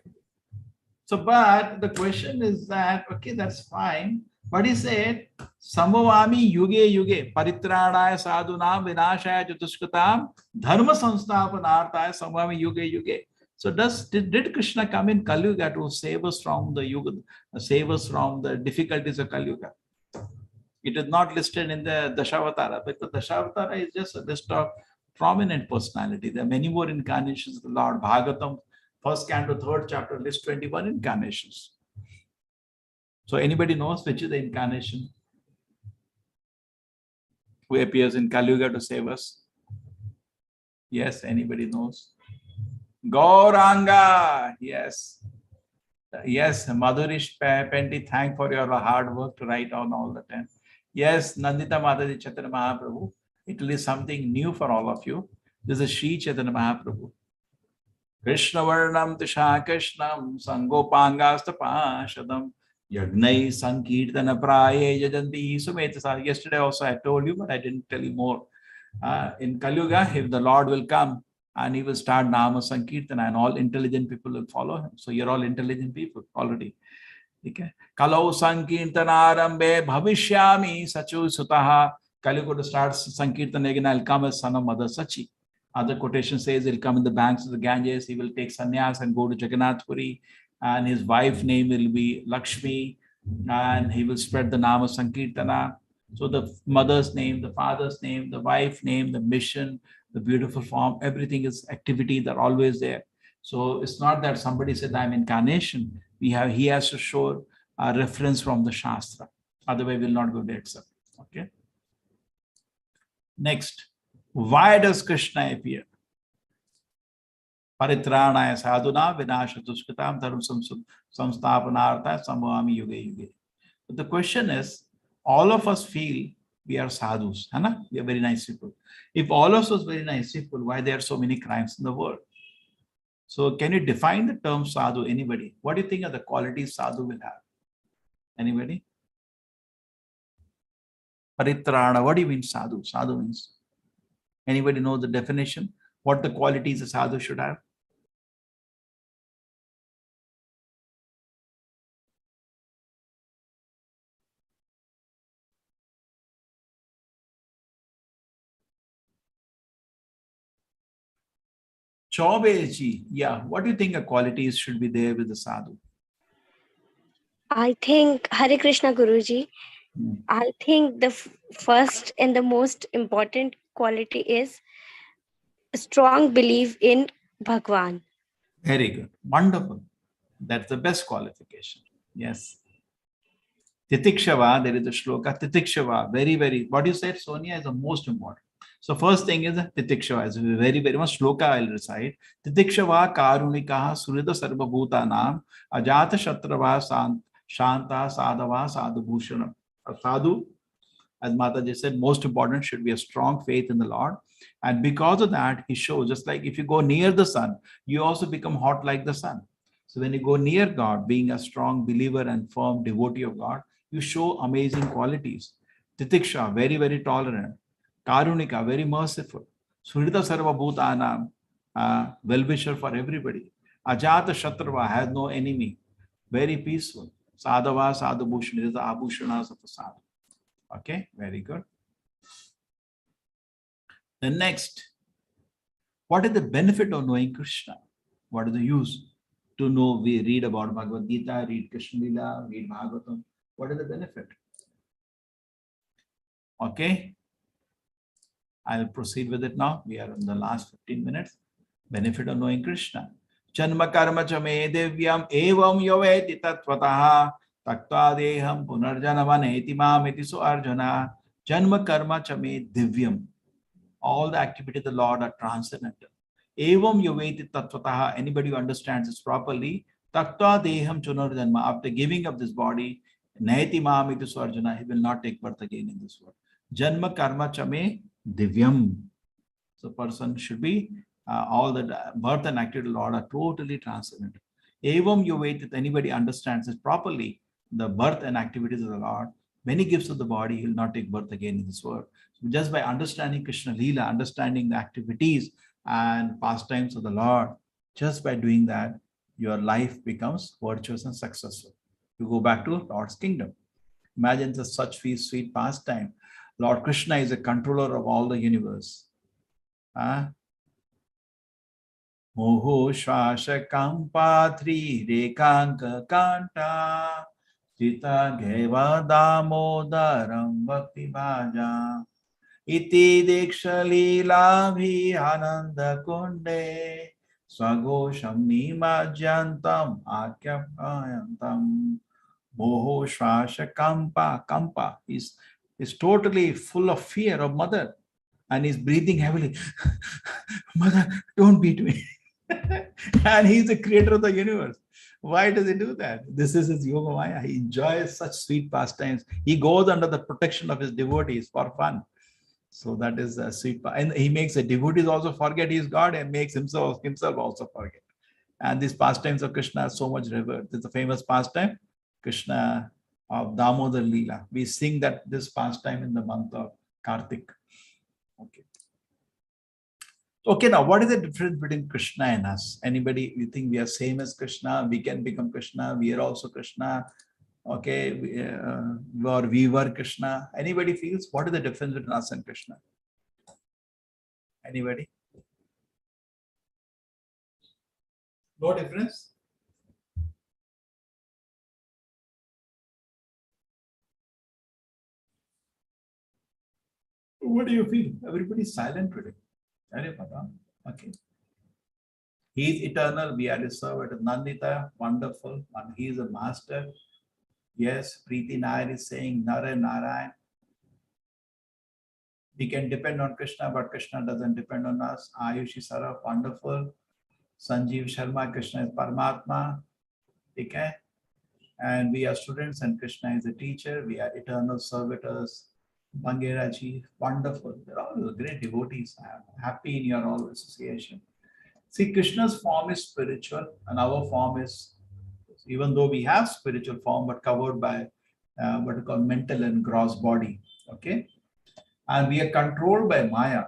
So, but the question is that, okay, that's fine. But he said, Sambhavami yuge paritranaya sadhunam vinashaya chatushkatam dharma samsthapanarthaya sambhavami yuge. So did Krishna come in Kali Yuga to save us from the yuga, save us from the difficulties of Kali Yuga? It is not listed in the Dashavatara, because Dashavatara is just a list of prominent personality. There are many more incarnations of the Lord. Bhagavatam, 1st canto, 3rd chapter, lists 21 incarnations. So anybody knows which is the incarnation who appears in Kali Yuga to save us? Yes, anybody knows? Gauranga, yes. Yes, Madhurish Penti, thank for your hard work to write on all the 10. Yes, Nandita Madhuri Chaitanya Mahaprabhu. It will be something new for all of you. This is Sri Chaitanya Mahaprabhu. Krishna Varnam Tisha Krishnam Sangopangastapashadam Yagnai Sankirtana Praye Jajanti Sumetasa. Yesterday also I told you, but I didn't tell you more. In Kali Yuga, if the Lord will come and he will start Nama Sankirtana and all intelligent people will follow him. So you're all intelligent people already. Okay. Kalau Sankirtana Arambe Bhavishyami Sachu Sutaha. Kali Yuga starts Sankirtana again, I'll come as son of Mother Sachi. Other quotation says he'll come in the banks of the Ganges, he will take sannyas and go to Jagannath Puri, and his wife's name will be Lakshmi, and he will spread the Nama Sankirtana. So the mother's name, the father's name, the wife's name, the mission, the beautiful form, everything is activity, they're always there. So it's not that somebody said, I'm incarnation. He has to show a reference from the Shastra. Otherwise, we'll not go to accept. Okay. Next, why does Krishna appear? Paritranaya sadhuna vinashatushkatam dharma samsthapanartha samvami yuge yuge. But the question is, all of us feel we are sadhus, hai na? We are very nice people. If all of us very nice people, why there are so many crimes in the world? So can you define the term sadhu? Anybody? What do you think of the qualities sadhu will have? Anybody? Paritrana, what do you mean sadhu? Sadhu means, anybody know the definition? What the qualities a sadhu should have? Chaubeji, yeah. What do you think the qualities should be there with the sadhu? I think, Hare Krishna Guruji, I think the first and the most important quality is a strong belief in Bhagwan. Very good. Wonderful. That's the best qualification. Yes. Titikshava, there is a shloka. Titikshava, very, very, what you said, Sonia, is the most important. So first thing is Titikshava, is very, very much shloka I'll recite. Titikshava karunikaha surida sarva bhutanam ajata shatrava shanta sadhava sadhu bhushanam. A sadhu, as Mataji said, most important should be a strong faith in the Lord. And because of that, he shows, just like if you go near the sun, you also become hot like the sun. So when you go near God, being a strong believer and firm devotee of God, you show amazing qualities. Titiksha, very, very tolerant. Karunika, very merciful. Surita Sarva Bhutanam, well-wisher for everybody. Ajata Shatrava, has no enemy. Very peaceful. Sadhava, Sadhu Bhushan, is the Abhushanas of the sadhu. Okay, very good. The next, what is the benefit of knowing Krishna? What is the use? To know, we read about Bhagavad Gita, read Krishna Lila, read Bhagavatam. What is the benefit? Okay, I'll proceed with it now. We are in the last 15 minutes. Benefit of knowing Krishna. Janma karma chame devyam evam yoveti tatvataha takta deham punarjanamaneti mameti. So Arjuna, Janma karma chame divyam. All the activities of the Lord are transcendental. Evam yoveti tatvataha. Anybody who understands this properly, takta deham punarjanma. After giving up this body, naiti mameti. So Arjuna, he will not take birth again in this world. Janma karma chame divyam. So person should be, all the birth and activity of the Lord are totally transcendental. Evam yoveti, anybody understands this properly, the birth and activities of the Lord, when he gives of the body, he will not take birth again in this world. So just by understanding Krishna Lila, understanding the activities and pastimes of the Lord, just by doing that, your life becomes virtuous and successful. You go back to Lord's kingdom. Imagine such sweet pastime. Lord Krishna is a controller of all the universe. Moho Shwasha Kampatri Rekanka Kanta Tita Geva Damodaram Bhakti Bhaja Iti Diksha Lila Bhi Ananda Kunde Swagosham Nimajyantam Akyaphayantam. Moho Shwasha Kampa is totally full of fear of mother and he's breathing heavily. Mother, don't beat me. And he's the creator of the universe. Why does he do that? This is his yoga maya. He enjoys such sweet pastimes. He goes under the protection of his devotees for fun. So that is a sweet. And he makes the devotees also forget he is God and makes himself also forget. And these pastimes of Krishna are so much revered. There's a famous pastime, Krishna of Damodar Leela. We sing that this pastime in the month of Kartik. Okay. Okay, now what is the difference between Krishna and us? Anybody, you think we are same as Krishna? We can become Krishna. We are also Krishna. Okay, we were Krishna. Anybody feels what is the difference between us and Krishna? Anybody? No difference? What do you feel? Everybody's silent today. Okay. He is eternal. We are his servant. Nandita, wonderful. And he is a master. Yes, Preeti Nair is saying Nara Narayan. We can depend on Krishna, but Krishna doesn't depend on us. Ayushi Saraf, wonderful. Sanjeev Sharma, Krishna is Paramatma. Okay? And we are students and Krishna is a teacher. We are eternal servitors. Bangera ji, wonderful. They're all great devotees. I'm happy in your all association. See, Krishna's form is spiritual and our form is, even though we have spiritual form, but covered by what we call mental and gross body. Okay? And we are controlled by Maya.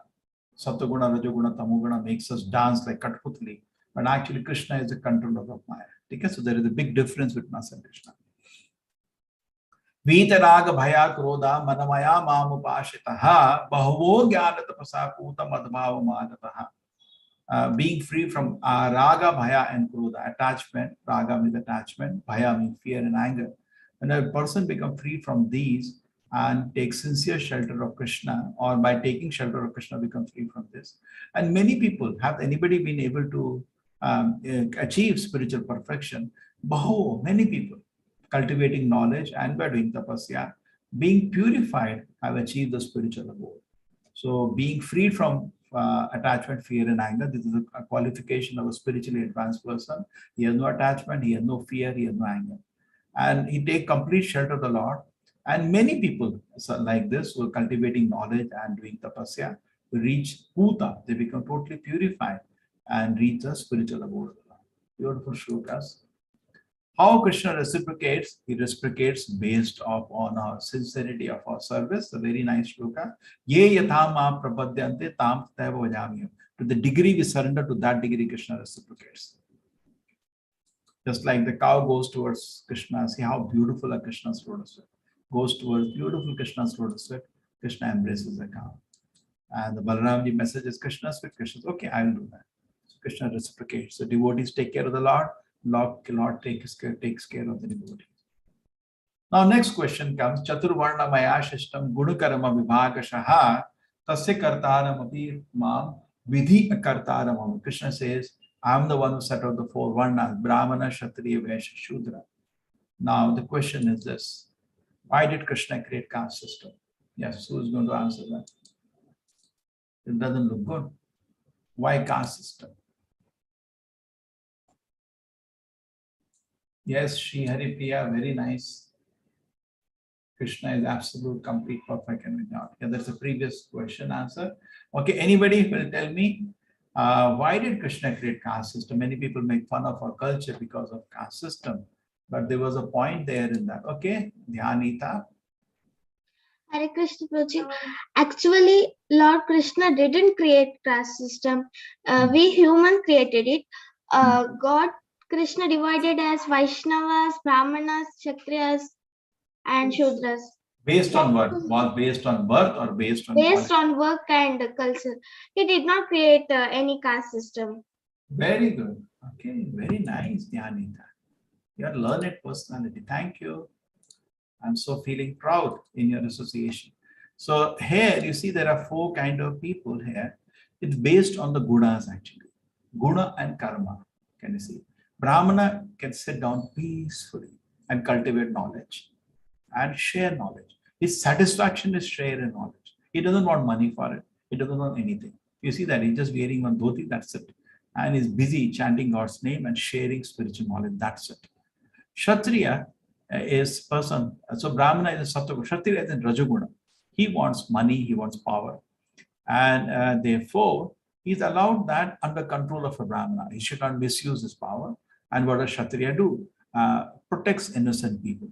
Satoguna, Rajoguna, Tamoguna makes us dance like Kathputli. But actually, Krishna is the controller of Maya. Okay? So there is a big difference between us and Krishna. Vitaraga bhaya krodha manamaya mamupashitaha bahuvo jnana tapasa puta madhava madhataha. Being free from raga, bhaya and krodha, attachment. Raga means attachment, bhaya means fear and anger. When a person becomes free from these and takes sincere shelter of Krishna, or by taking shelter of Krishna becomes free from this. And many people, have anybody been able to achieve spiritual perfection? Many people cultivating knowledge and by doing tapasya, being purified, have achieved the spiritual abode. So being freed from attachment, fear and anger, this is a qualification of a spiritually advanced person. He has no attachment, he has no fear, he has no anger. And he takes complete shelter of the Lord. And many people like this who are cultivating knowledge and doing tapasya will reach Bhuta. They become totally purified and reach the spiritual abode of the Lord. Beautiful shlokas. How Krishna reciprocates? He reciprocates based upon our sincerity of our service. A very nice shloka. Ye yatham ma prapadyante tam taiva vajamyam. To the degree we surrender, to that degree Krishna reciprocates. Just like the cow goes towards Krishna, see how beautiful a Krishna's lotus feet. Goes towards beautiful Krishna's lotus feet, Krishna embraces the cow. And the Balaramji message is Krishna's feet. Krishna's okay, I will do that. So Krishna reciprocates. So devotees take care of the Lord. Lord takes care of the devotees. Now next question comes. Chaturvarna maya shishtam gunakarama vibhagashaha tasya kartaram api mam vidhi kartaram. Krishna says, I am the one who set out the four varnas, Brahmana, Kshatriya, Vaishya, Shudra. Now the question is this. Why did Krishna create caste system? Yes, who is going to answer that? It doesn't look good. Why caste system? Yes, Shri Hari Priya, very nice. Krishna is absolute, complete, perfect, and without. Yeah, that's a previous question answer. Okay, anybody will tell me why did Krishna create caste system? Many people make fun of our culture because of caste system, but there was a point there in that. Okay, Dhyanita. Hare Krishna Prabhuji. Actually, Lord Krishna didn't create caste system. We human created it. God Krishna divided as Vaishnavas, Brahmanas, Kshatriyas, and Shudras. Based on what? Was based on birth or based on? Based on work and culture. He did not create any caste system. Very good. Okay, very nice, Dhyanita. You are learned personality. Thank you. I'm so feeling proud in your association. So here you see there are four kind of people here. It's based on the gunas actually. Guna and karma. Can you see? Brahmana can sit down peacefully and cultivate knowledge and share knowledge. His satisfaction is sharing knowledge. He doesn't want money for it. He doesn't want anything. You see that he's just wearing one dhoti, that's it. And he's busy chanting God's name and sharing spiritual knowledge, that's it. Kshatriya is person, so Brahmana is a Sattva, Kshatriya is in Rajoguna. He wants money, he wants power. And therefore, he's allowed that under control of a Brahmana. He should not misuse his power. And what does Kshatriya do? Protects innocent people.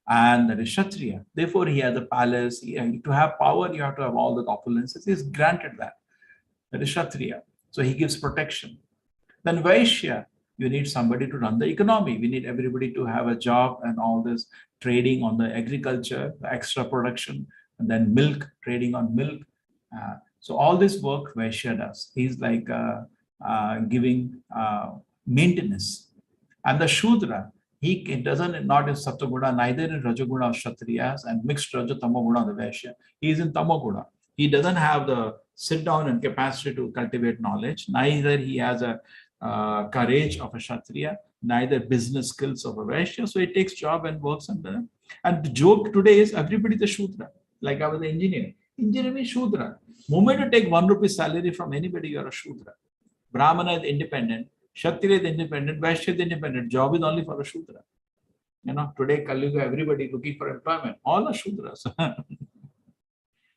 And that is Kshatriya. Therefore, he has a palace. To have power, you have to have all the opulences. He is granted that. That is Kshatriya. So he gives protection. Then Vaishya, you need somebody to run the economy. We need everybody to have a job and all this trading on the agriculture, the extra production, and then milk, trading on milk. So all this work Vaishya does. He's like giving maintenance. And the Shudra, he doesn't not in Sattva-guna, neither in Rajoguna or Kshatriyas, and mixed Raja-Tamo-guna the Vaishya. He is in Tamo-guna. He doesn't have the sit down and capacity to cultivate knowledge. Neither he has a courage of a Kshatriya, neither business skills of a Vaishya. So he takes job and works under them. And the joke today is everybody is a Shudra. Like I was an engineer. Engineer means Shudra. Moment you take 1 rupee salary from anybody, you are a Shudra. Brahmana is independent, Kshatriya is independent, Vaishya is independent. Job is only for a Shudra. Today, Kali Yuga, everybody is looking for employment. All are Shudras.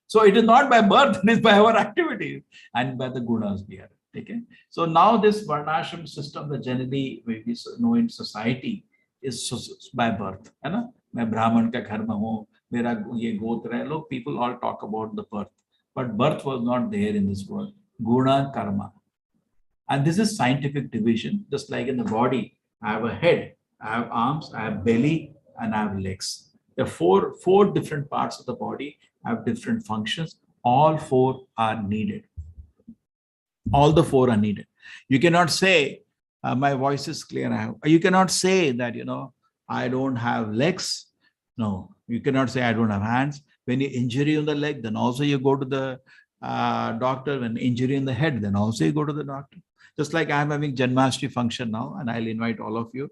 So it is not by birth, it is by our activities and by the gunas we have. Okay? So now this varnashram system that generally we know in society is by birth. मैं ब्राह्मण का घर में हूँ, मेरा ये गोत्र है. Look, people all talk about the birth, but birth was not there in this world. Guna, karma, and this is scientific division. Just like in the body, I have a head, I have arms, I have belly, and I have legs. There are four different parts of the body have different functions. All four are needed. All the four are needed. You cannot say, my voice is clear. You cannot say that, I don't have legs. No, you cannot say I don't have hands. When you injury on the leg, then also you go to the doctor. When injury in the head, then also you go to the doctor. Just like I'm having Janmashtami function now, and I'll invite all of you.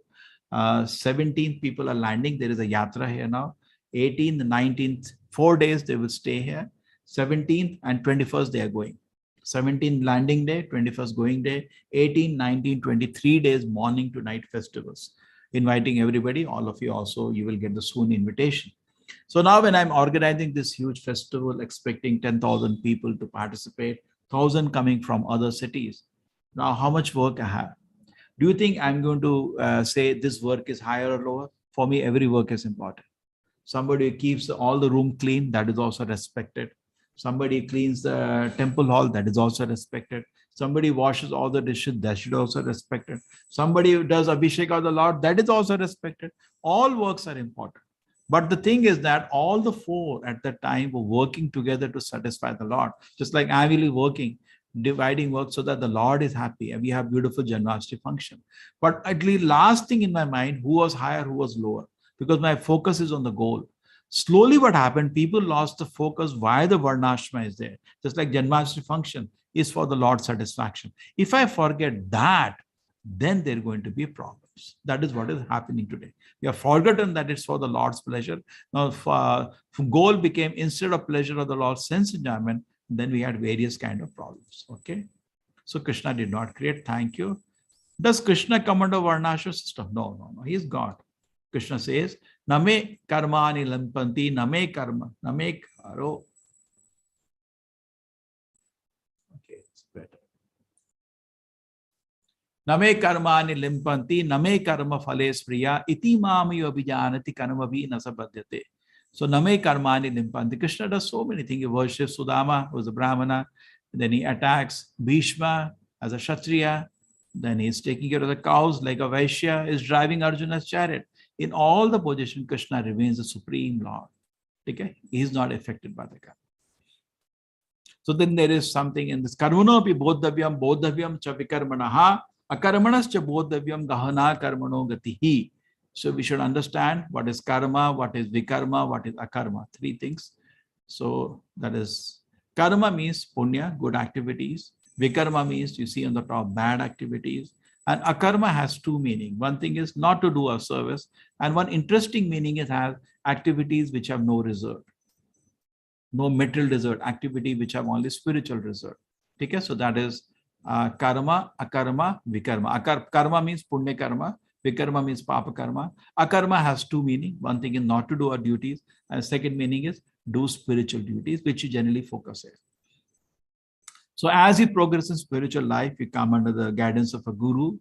17 people are landing. There is a yatra here now. 18th, 19th, 4 days they will stay here. 17th and 21st they are going. 17th landing day, 21st going day, 18, 19, 23 days morning to night festivals. Inviting everybody, all of you also, you will get the soon invitation. So now when I'm organizing this huge festival, expecting 10,000 people to participate, 1,000 coming from other cities. Now how much work I have? Do you think I'm going to say this work is higher or lower? For me, every work is important. Somebody keeps all the room clean, that is also respected. Somebody cleans the temple hall, that is also respected. Somebody washes all the dishes, that should also be respected. Somebody who does Abhishek of the Lord, that is also respected. All works are important. But the thing is that all the four at that time were working together to satisfy the Lord. Just like I'm really working, dividing work so that the Lord is happy and we have beautiful Janmashtami function. But at least last thing in my mind, who was higher, who was lower? Because my focus is on the goal. Slowly what happened, people lost the focus why the Varnashma is there. Just like Janmashtami function is for the Lord's satisfaction. If I forget that, then there are going to be problems. That is what is happening today. We have forgotten that it's for the Lord's pleasure. Now, goal became instead of pleasure of the Lord's sense enjoyment, then we had various kind of problems. Okay. So Krishna did not create. Thank you. Does Krishna come under Varnashma system? No. He is God. Krishna says, Name karmani lampanti, name karma, name karo. Okay, it's better. Name karmani limpanti, name karma phales priya, iti mami abhijanati karmavi nasabhadyate. So name karmani limpanti. Krishna does so many things. He worships Sudama, who is a Brahmana. Then he attacks Bhishma as a Kshatriya. Then he is taking care of the cows like a Vaishya, is driving Arjuna's chariot. In all the positions, Krishna remains the supreme Lord. Okay? He is not affected by the karma. So then there is something in this. Karmanopi bodhavyam cha vikarmanaha, akarmanas cha bodhavyam gahana karmano gatihi. So we should understand what is karma, what is vikarma, what is akarma. Three things. So that is, karma means punya, good activities. Vikarma means you see on the top, bad activities. And akarma has two meanings. One thing is not to do a service. And one interesting meaning is have activities which have no result. No material result. Activity which have only spiritual result. Okay? So that is karma, akarma, vikarma. Karma means punya karma. Vikarma means papa karma. Akarma has two meanings. One thing is not to do our duties. And second meaning is do spiritual duties, which you generally focus on. So as you progress in spiritual life, you come under the guidance of a guru.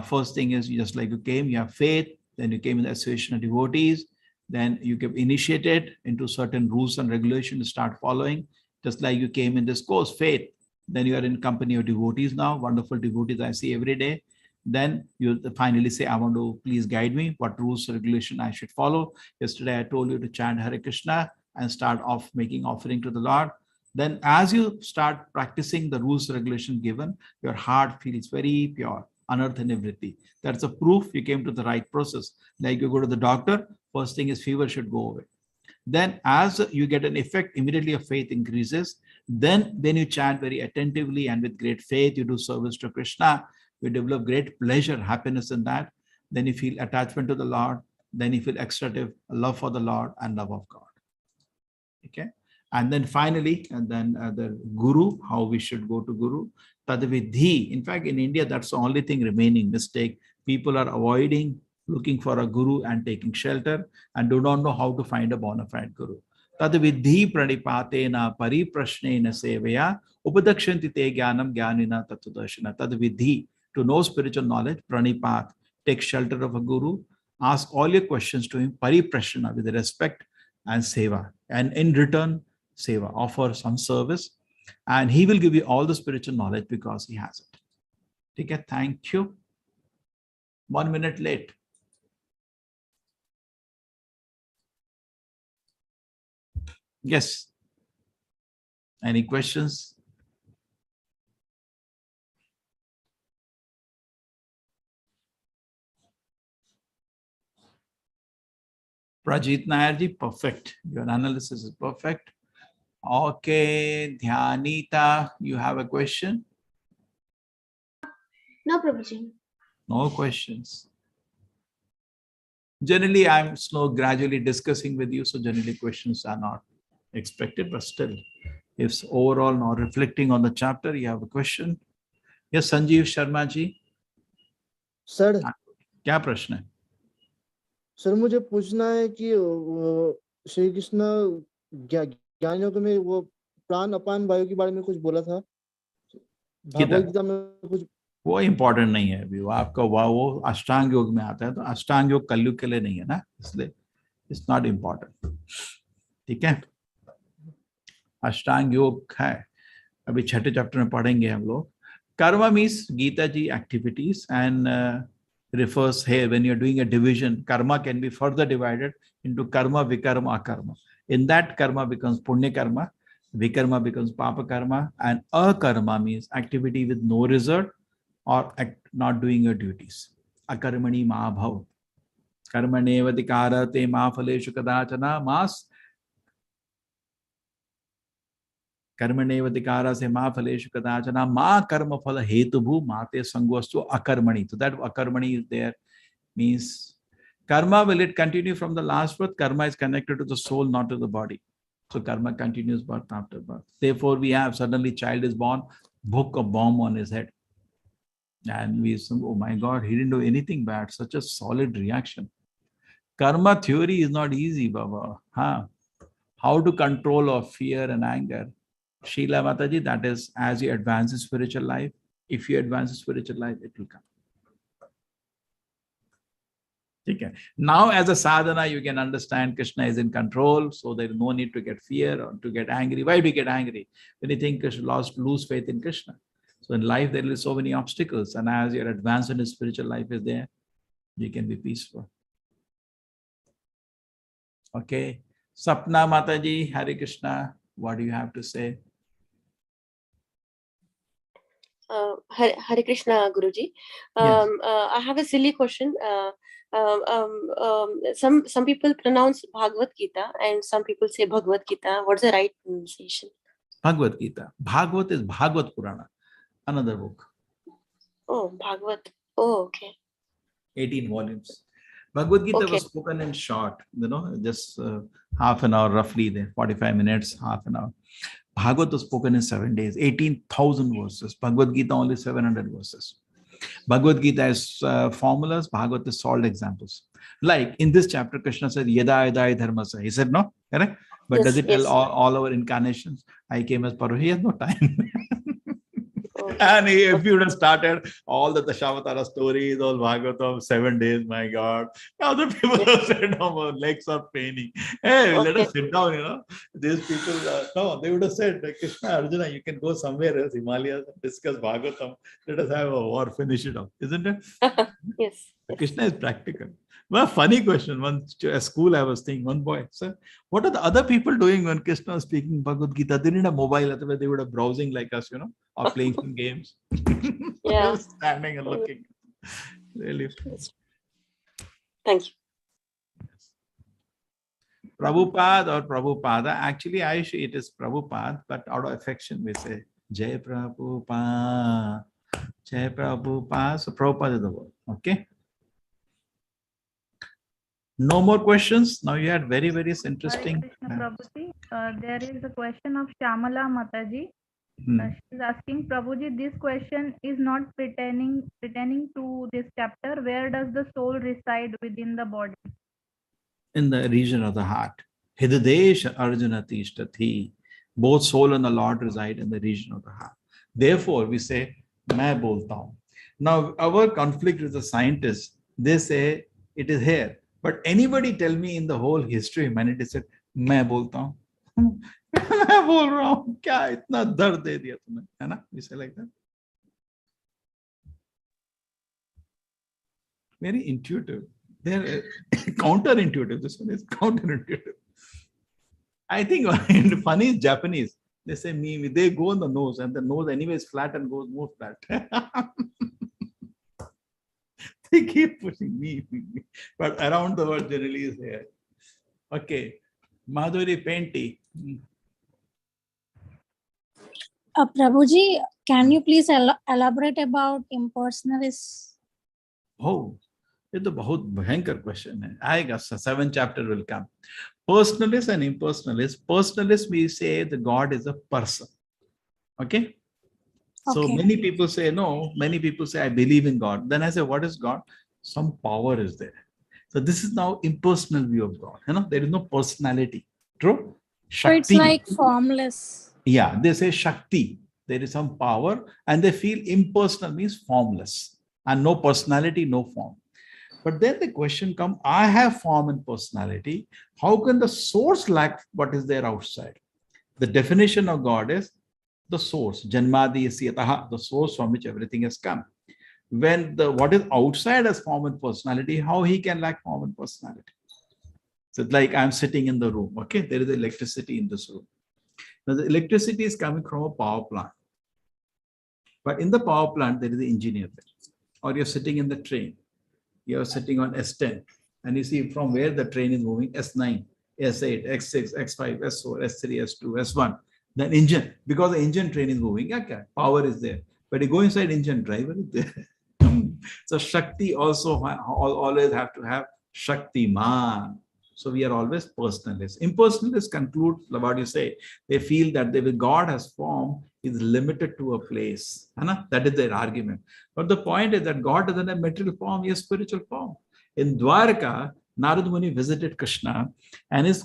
First thing is, just like you came, you have faith. Then you came in the association of devotees. Then you get initiated into certain rules and regulations to start following. Just like you came in this course, faith. Then you are in company of devotees now, wonderful devotees I see every day. Then you finally say, I want to please guide me, what rules and regulation I should follow. Yesterday I told you to chant Hare Krishna and start off making offering to the Lord. Then as you start practicing the rules and regulations given, your heart feels very pure, anartha nivritti. That's a proof you came to the right process. Like you go to the doctor, first thing is fever should go away. Then as you get an effect, immediately your faith increases. Then you chant very attentively and with great faith, you do service to Krishna. You develop great pleasure, happiness in that. Then you feel attachment to the Lord. Then you feel extrative love for the Lord and love of God. Okay. And then finally, the Guru, how we should go to Guru. Tadvidhi. In fact, in India, that's the only thing remaining mistake. People are avoiding looking for a guru and taking shelter and do not know how to find a bona fide guru. Tadvidhi pranipatena pariprashnena sevaya upadakshanti te jnanam jnanina tatudarshana. Tadvidhi, to know spiritual knowledge, pranipat, take shelter of a guru, ask all your questions to him, pariprashna, with respect and seva. And in return, seva, offer some service, and he will give you all the spiritual knowledge because he has it. Okay, thank you. 1 minute late. Yes. Any questions? Prajit Nayarji, perfect. Your analysis is perfect. Okay, Dhyanita, you have a question? No, Prabhuji. No questions. Generally, I'm gradually discussing with you, so generally questions are not expected, but still, if overall now reflecting on the chapter, you have a question. Yes, Sanjeev Sharma ji. Sir क्या प्रश्न है? Sir मुझे पूछना है कि श्री कृष्ण ज्ञान योग में वो प्राण अपान वायु के बारे में कुछ बोला था भगवद गीता में कुछ वो इम्पोर्टेंट नहीं है अभी, वो आपका वो अष्टांग योग में आता है, तो अष्टांग योग कलयुग के लिए नहीं है ना, इसलिए इट्स नॉट इम्पोर्टेंट. ठीक है, अष्टांग योग है, अभी छठे चैप्टर में पढ़ेंगे हम लोग. Karma means Gita ji activities and refers here when you're doing a division, karma can be further divided into karma, vikarma, akarma. In that, karma becomes punya karma, vikarma becomes papa karma, and akarma means activity with no result or not doing your duties. Akarmani ma bhav. Karmanevadikara te ma phaleshu kadachana mas. Karmanevadikara se ma phaleshu kadachana ma karma phala hetubhu mate sangvastu akarmani. So that akarmani is there, means karma, will it continue from the last birth? Karma is connected to the soul, not to the body. So karma continues birth after birth. Therefore, we have suddenly child is born, book a bomb on his head. And we say, oh my God, he didn't do anything bad. Such a solid reaction. Karma theory is not easy, Baba. Huh? How to control of fear and anger. Srila Mataji, that is as you advance in spiritual life. If you advance in spiritual life, it will come. Okay. Now, as a sadhana, you can understand Krishna is in control, so there is no need to get fear or to get angry. Why do we get angry? When you think Krishna, lose faith in Krishna. So in life, there are so many obstacles, and as your advancement in spiritual life is there, you can be peaceful. Okay. Sapna Mataji, Hare Krishna, what do you have to say? Hare Krishna, Guruji. Yes. I have a silly question. Some people pronounce Bhagavad Gita and some people say Bhagavad Gita. What's the right pronunciation? Bhagavad Gita. Bhagavad is Bhagavad Purana, another book. Oh, Bhagavad. Oh, okay. 18 volumes. Bhagavad Gita was spoken in short, just half an hour roughly there, 45 minutes, half an hour. Bhagavad was spoken in 7 days, 18,000 verses. Bhagavad Gita only 700 verses. Bhagavad Gita is formulas, Bhagavad is solved examples. Like in this chapter, Krishna said, Yada Yada Dharmasa. He said no, correct? But Yes, does it tell yes. all our incarnations? I came as Paru. He has no time. Okay. And if you would have started all the Dashavatara stories, all Bhagavatam, 7 days, my God. Other people have said, oh, my legs are paining. Hey, let us sit down, These people, no, they would have said, Krishna, Arjuna, you can go somewhere else, Himalayas, and discuss Bhagavatam. Let us have a war, finish it off, isn't it? Yes. Krishna is practical. Well, funny question. Once at school, I was thinking, one boy, sir, what are the other people doing when Krishna was speaking Bhagavad Gita? They didn't have mobile, otherwise they would have browsing like us, or playing some games. Yeah. Standing and looking. Really. Thank you. Prabhupada or Prabhupada. Actually, it is Prabhupada, but out of affection we say Jai Prabhupada. Jai Prabhupada. So Prabhupada is the word. Okay. No more questions. Now you had very, very interesting. Hare Krishna, Prabhuji. There is a question of Shamala Mataji. She's asking, Prabhuji, this question is not pertaining to this chapter. Where does the soul reside within the body? In the region of the heart. Hidadesha Arjuna Tishtati. Both soul and the Lord reside in the region of the heart. Therefore, we say, Main bolta hu. Now, our conflict with the scientists, they say it is here. But anybody tell me in the whole history of humanity said, Main bolta hu. मैं बोल रहा हूँ क्या इतना दर्द दे दिया तुम्हें, है ना? We say like that. Very intuitive. They're counterintuitive. This one is counterintuitive. I think in funny Japanese, they say me, they go on the nose, and the nose anyway is flat and goes more flat. They keep pushing me, but around the world generally is here. Okay, Madhuri Painty. Prabhuji, can you please elaborate about impersonalists? Oh, it's a बहुत भयंकर question है. आएगा, 7th chapter will come. Personalist and impersonalist. Personalist, we say the God is a person. Okay? So Okay. many people say no, many people say I believe in God. Then I say, what is God? Some power is there. So this is now impersonal view of God. You know, there is no personality. True? So it's like formless. Yeah, they say Shakti. There is some power, and they feel impersonal means formless and no personality, no form. But then the question comes, I have form and personality. How can the source lack what is there outside? The definition of God is the source, Janmadi Yataha, the source from which everything has come. When the what is outside as form and personality, how he can lack form and personality? So it's like I'm sitting in the room, okay? There is electricity in this room. Now the electricity is coming from a power plant. But in the power plant, there is an engineer there. Or you're sitting in the train. You're sitting on S10. And you see from where the train is moving, S9, S8, X6, X5, S4, S3, S2, S1. Then engine, because the engine train is moving, okay, power is there. But you go inside engine, driver is there. So Shakti also always have to have Shaktiman. So we are always personalists. Impersonalists conclude what you say. They feel that the God has form is limited to a place. That is their argument. But the point is that God doesn't have material form, he has spiritual form. In Dwarka, Narad Muni visited Krishna, and his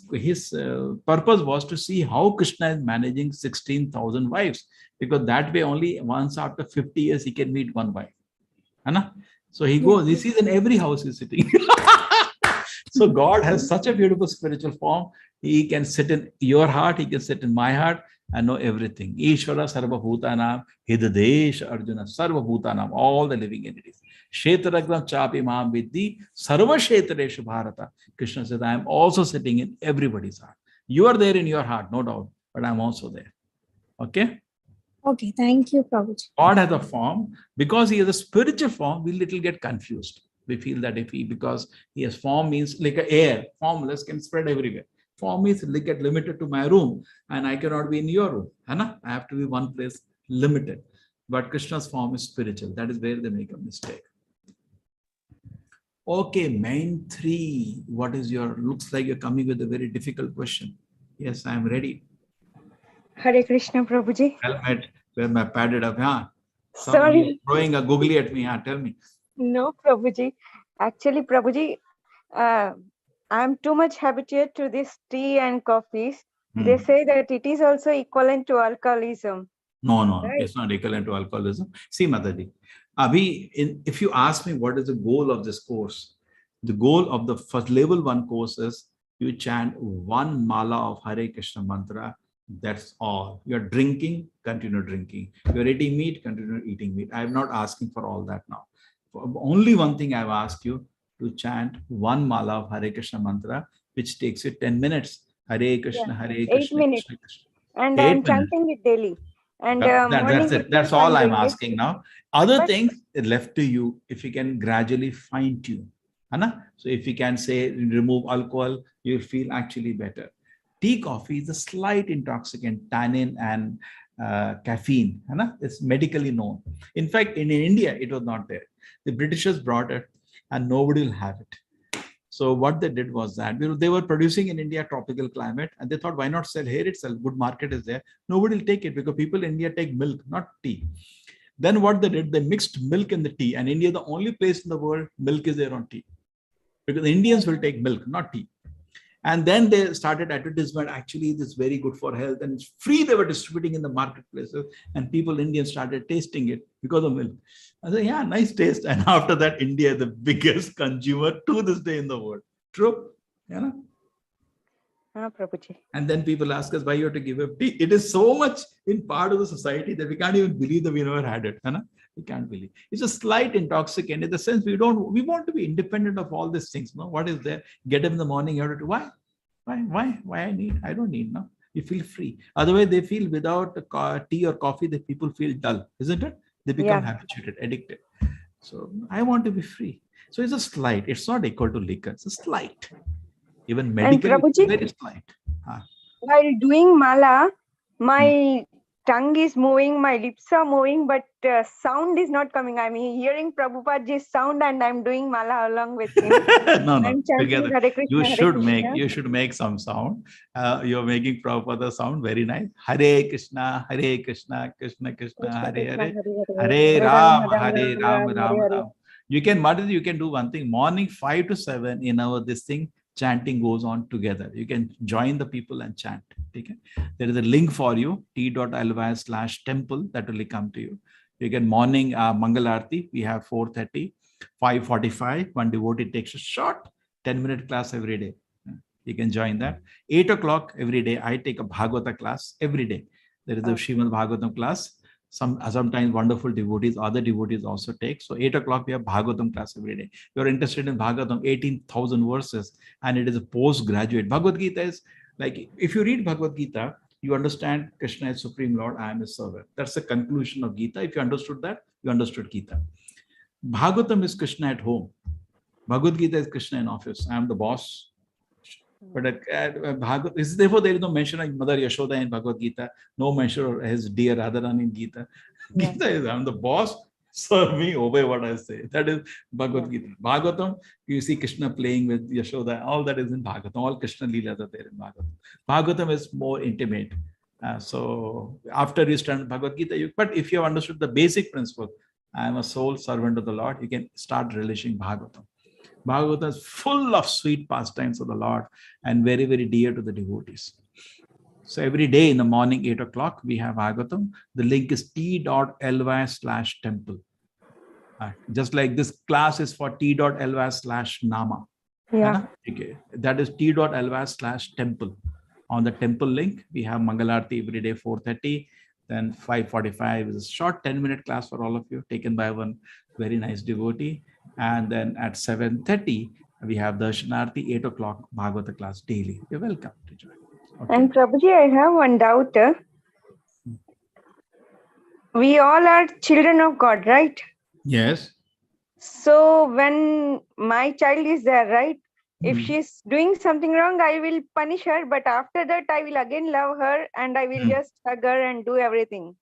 purpose was to see how Krishna is managing 16,000 wives, because that way only once after 50 years he can meet one wife. So he goes, he sees in every house he's sitting. So God has such a beautiful spiritual form. He can sit in your heart, he can sit in my heart and know everything. Ishvara Sarva Bhutanam, Hidadesh Arjuna Sarva Bhutanam, all the living entities. Kshetragram Chapi Mam Vidhi Sarva Kshetreshu Bharata. Krishna said, I am also sitting in everybody's heart. You are there in your heart, no doubt, but I'm also there. Okay? Okay, thank you, Prabhuji. God has a form. Because he has a spiritual form, we little get confused. We feel that because he has form means like an air, formless can spread everywhere. Form is like limited to my room, and I cannot be in your room. I have to be one place, limited. But Krishna's form is spiritual. That is where they make a mistake. Okay, main 3. What is your, looks like you're coming with a very difficult question. Yes, I'm ready. Hare Krishna, Prabhuji. Helmet, where my padded up, huh? Sorry. Throwing a googly at me, huh? Tell me. No, Prabhuji. Actually, Prabhuji, I'm too much habituated to this tea and coffees. They say that it is also equivalent to alcoholism. No, Right? It's not equivalent to alcoholism. See, Mataji, if you ask me what is the goal of this course, the goal of the first level 1 course is you chant 1 mala of Hare Krishna mantra. That's all. You're drinking, continue drinking. You're eating meat, continue eating meat. I'm not asking for all that now. Only one thing I've asked you to chant 1 mala of Hare Krishna mantra, which takes you 10 minutes. Hare Krishna, Hare 8 Krishna, minutes. Krishna Krishna. And 8 I'm minutes. chanting it daily. And That's it. That's all I'm asking it. now. Other But- things left to you if you can gradually fine tune. So if you can say remove alcohol, you'll feel actually better. Tea, coffee is a slight intoxicant, tannin and caffeine. It's medically known. In fact, in India, it was not there. The Britishers brought it and nobody will have it. So what they did was that they were producing in India tropical climate, and they thought, why not sell here itself? Good market is there. Nobody will take it because people in India take milk, not tea. Then what they did, they mixed milk in the tea, and India is the only place in the world milk is there on tea, because the Indians will take milk, not tea. And then they started advertisement. Actually, this is very good for health, and it's free. They were distributing in the marketplaces, and people, Indians, started tasting it because of milk. I said, yeah, nice taste. And after that, India is the biggest consumer to this day in the world. True, you know. Prabhuji. And then people ask us why you have to give up tea. It is so much in part of the society that we can't even believe that we never had it. You know? We can't believe. It's a slight intoxicant in the sense we want to be independent of all these things. No, what is there? Get up in the morning. You have to do, why I don't need. No, you feel free. Otherwise, they feel without tea or coffee, the people feel dull, isn't it? They become habituated, addicted. So I want to be free. So it's a slight. It's not equal to liquor. It's a slight. Even medically, it's very slight. While doing mala, my tongue is moving, my lips are moving, but sound is not coming. I'm hearing Prabhupada's sound and I'm doing mala along with him. No, together. Hare Krishna, You Hare should Krishna. you should make some sound. You're making Prabhupada sound very nice. Hare Krishna, Krishna Krishna, Hare Ram, Hare Ram, Ram Ram. You can do one thing. Morning 5 to 7 in our this thing, chanting goes on together. You can join the people and chant. Okay? There is a link for you, t.ly/temple, that will come to you. You can morning Mangal Aarti. We have 4:30, 5:45. One devotee takes a short 10-minute class every day. You can join that. 8 o'clock every day, I take a Bhagavata class every day. There is a Srimad Bhagavatam class. Sometimes wonderful devotees, other devotees also take. So 8 o'clock, we have Bhagavatam class every day. You're interested in Bhagavatam, 18,000 verses, and it is a postgraduate. Bhagavad Gita is like, if you read Bhagavad Gita, you understand Krishna is Supreme Lord, I am his servant. That's the conclusion of Gita. If you understood that, you understood Gita. Bhagavatam is Krishna at home. Bhagavad Gita is Krishna in office. I am the boss. But therefore, there is no mention of Mother Yashoda in Bhagavad Gita, no mention of his dear Radharani in Gita. Gita is, I'm the boss, serve me, obey what I say. That is Bhagavad Gita. Bhagavatam, you see Krishna playing with Yashoda, all that is in Bhagavatam. All Krishna Leelas are there in Bhagavatam. Bhagavatam is more intimate. So after you stand Bhagavad Gita, but if you have understood the basic principle, I am a soul servant of the Lord, you can start relishing Bhagavatam. Bhagavatam is full of sweet pastimes of the Lord and very, very dear to the devotees. So every day in the morning, 8 o'clock, we have Bhagavatam. The link is t.ly/temple. Just like this class is for t.ly/nama. Yeah. Okay. That is t.ly/temple. On the temple link, we have Mangalarti every day, 4:30. Then 5:45 is a short 10-minute class for all of you, taken by one very nice devotee. And then at 7:30, we have Darshanarti, 8 o'clock, Bhagavata class daily. You're welcome to join. Okay. And Prabhuji, I have one doubt. We all are children of God, right? Yes. So when my child is there, right? If she's doing something wrong, I will punish her. But after that, I will again love her and I will just hug her and do everything.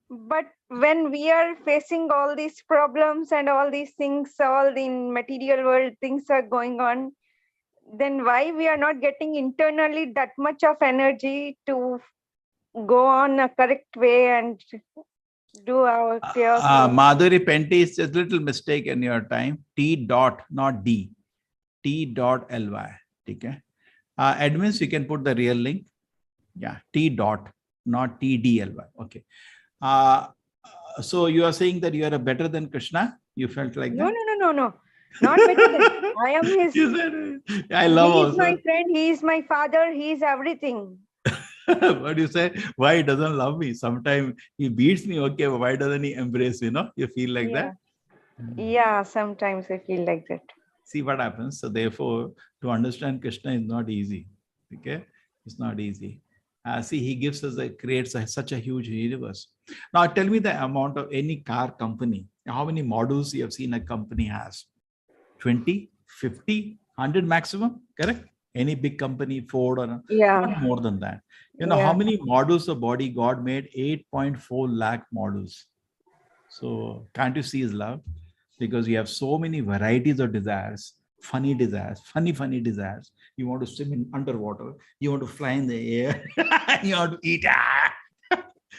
But when we are facing all these problems and all these things, all in material world, things are going on, then why we are not getting internally that much of energy to go on a correct way and do our chaos? Madhuri Penty is just a little mistake in your time. T dot, not D. T.ly. Okay. Admins, you can put the real link. Yeah, T dot, not TDLY. Okay. So you are saying that you are better than Krishna? You felt like that? No. Not better than I am his. I love he is also. my friend, he is my father, he is everything. What do you say? Why he doesn't love me? Sometimes he beats me, okay, but why doesn't he embrace me? You feel like that? Yeah, sometimes I feel like that. See what happens. So therefore, to understand Krishna is not easy. Okay, it's not easy. See, he gives us creates such a huge universe. Now, tell me the amount of any car company. How many models you have seen a company has? 20, 50, 100 maximum. Correct? Any big company, Ford or not more than that. You know how many models of body God made? 8.4 lakh models. So can't you see his love? Because we have so many varieties of desires, funny desires, funny desires. You want to swim in underwater, you want to fly in the air, you want to eat.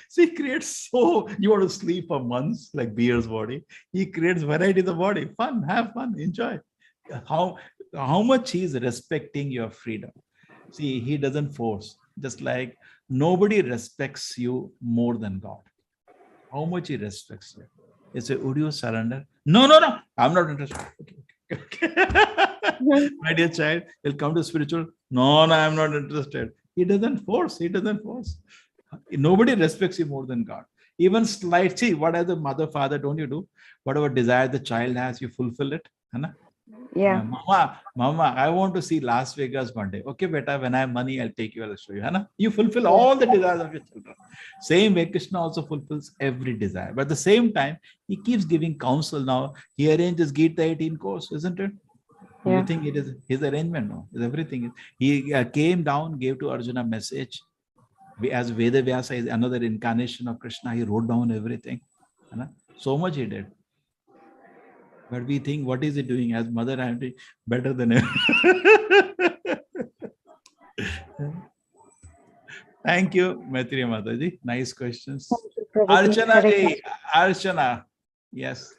So he creates you want to sleep for months like beer's body. He creates variety in the body. Fun, have fun, enjoy. How much he is respecting your freedom. See, he doesn't force. Just like nobody respects you more than God. How much he respects you. He say, would you surrender? No, I'm not interested. Okay. My dear child, he'll come to spiritual. No, I'm not interested. He doesn't force. Nobody respects you more than God. Even slight, see, what as a mother, father, don't you do? Whatever desire the child has, you fulfill it. Anna? Yeah. Mama, I want to see Las Vegas one day. Okay, beta, when I have money, I'll take you, I'll show you. Anna? You fulfill all the desires of your children. Same way, Krishna also fulfills every desire. But at the same time, he keeps giving counsel now. He arranged his Gita 18 course, isn't it? Yeah. You think it is his arrangement? No, it's everything. He came down, gave to Arjuna a message. As Veda Vyasa is another incarnation of Krishna, he wrote down everything. So much he did. But we think, what is he doing? As mother, I am doing better than ever. Thank you, Maitri Mataji. Nice questions. Archana. Yes.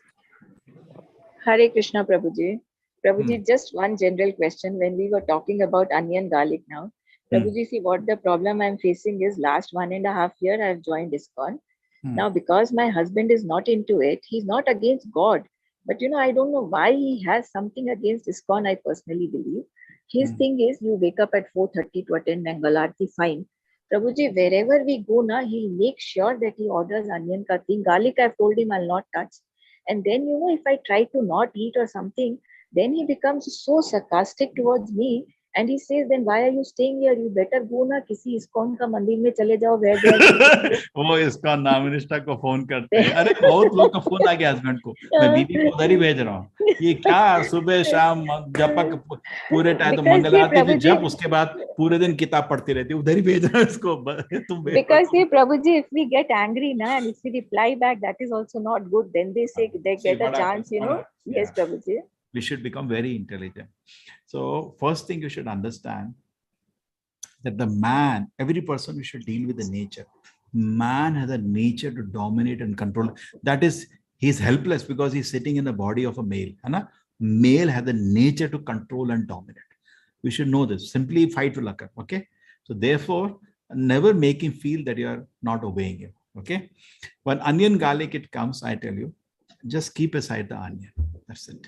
Hare Krishna, Prabhuji. Prabhuji, just one general question. When we were talking about onion garlic now, Prabhuji, see what the problem I'm facing is last 1.5 years I've joined ISKCON. Now, because my husband is not into it, he's not against God. But I don't know why he has something against ISKCON, I personally believe. His thing is, you wake up at 4:30 to attend Mangalarti, fine. Prabhuji, wherever we go now, he'll make sure that he orders onion ka thing. Garlic, I've told him I'll not touch. And then, if I try to not eat or something, then he becomes so sarcastic towards me. And he says, then why are you staying here? You better go na kisi ISKCON ka mandir mein chale jao, where they are. वो ISKCON नाम minister को phone करते हैं. अरे बहुत लोग का phone आ गया हस्बैंड को. मैं बीबी को उधर ही भेज रहा हूँ. ये क्या सुबह शाम जपक पूरे टाइम तो मंगलाती थी जब उसके बाद पूरे दिन किताब पढ़ती रहती. उधर ही भेज रहा है इसको. तुम because see Prabhuji, if we get angry na and if we reply back, that is also not good. Then they say they get a chance, Yes, Prabhuji. We should become very intelligent. So first thing you should understand that every person, we should deal with the nature. Man has a nature to dominate and control. That is, he's helpless because he's sitting in the body of a male. Male has a nature to control and dominate. We should know this. Simply fight will occur. Okay. So therefore, never make him feel that you are not obeying him. Okay. When onion garlic it comes, I tell you, just keep aside the onion. That's it.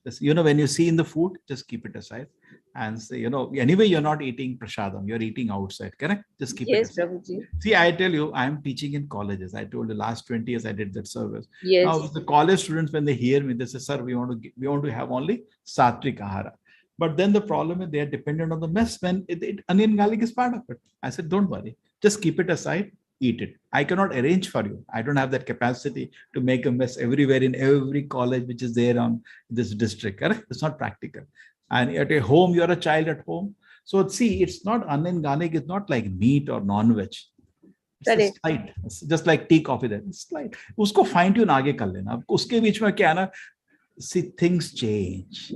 Just, when you see in the food, just keep it aside and say, anyway, you're not eating prasadam, you're eating outside, correct? Just keep it aside. Prabhuji. See, I tell you, I'm teaching in colleges. I told you last 20 years I did that service. Yes. Now the college students, when they hear me, they say, sir, we want to have only sattvic ahara. But then the problem is they are dependent on the mess when onion garlic is part of it. I said, don't worry, just keep it aside. Eat it. I cannot arrange for you. I don't have that capacity to make a mess everywhere in every college which is there on this district. Correct? It's not practical. And at a home, you're a child at home. So see, it's not onion garlic. It's not like meat or non-veg. It's slight. It's just like tea, coffee. That it's slight. Usko fine tune आगे कर लेना. उसके बीच में क्या ना? See, things change.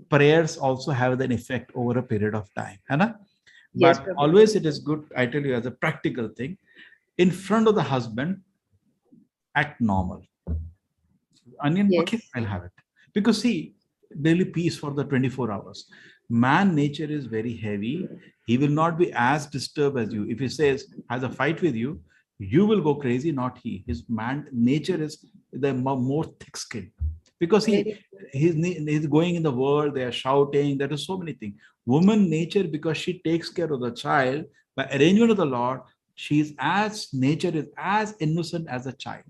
Prayers also have an effect over a period of time. है ना? But always it is good. I tell you as a practical thing. In front of the husband, act normal. Onion, okay, I'll have it. Because see, daily peace for the 24 hours. Man nature is very heavy. He will not be as disturbed as you. If he says, has a fight with you, you will go crazy, not he. His man nature is the more thick skin. Because he's going in the world, they are shouting, there are so many things. Woman nature, because she takes care of the child, by arrangement of the Lord, nature is as innocent as a child.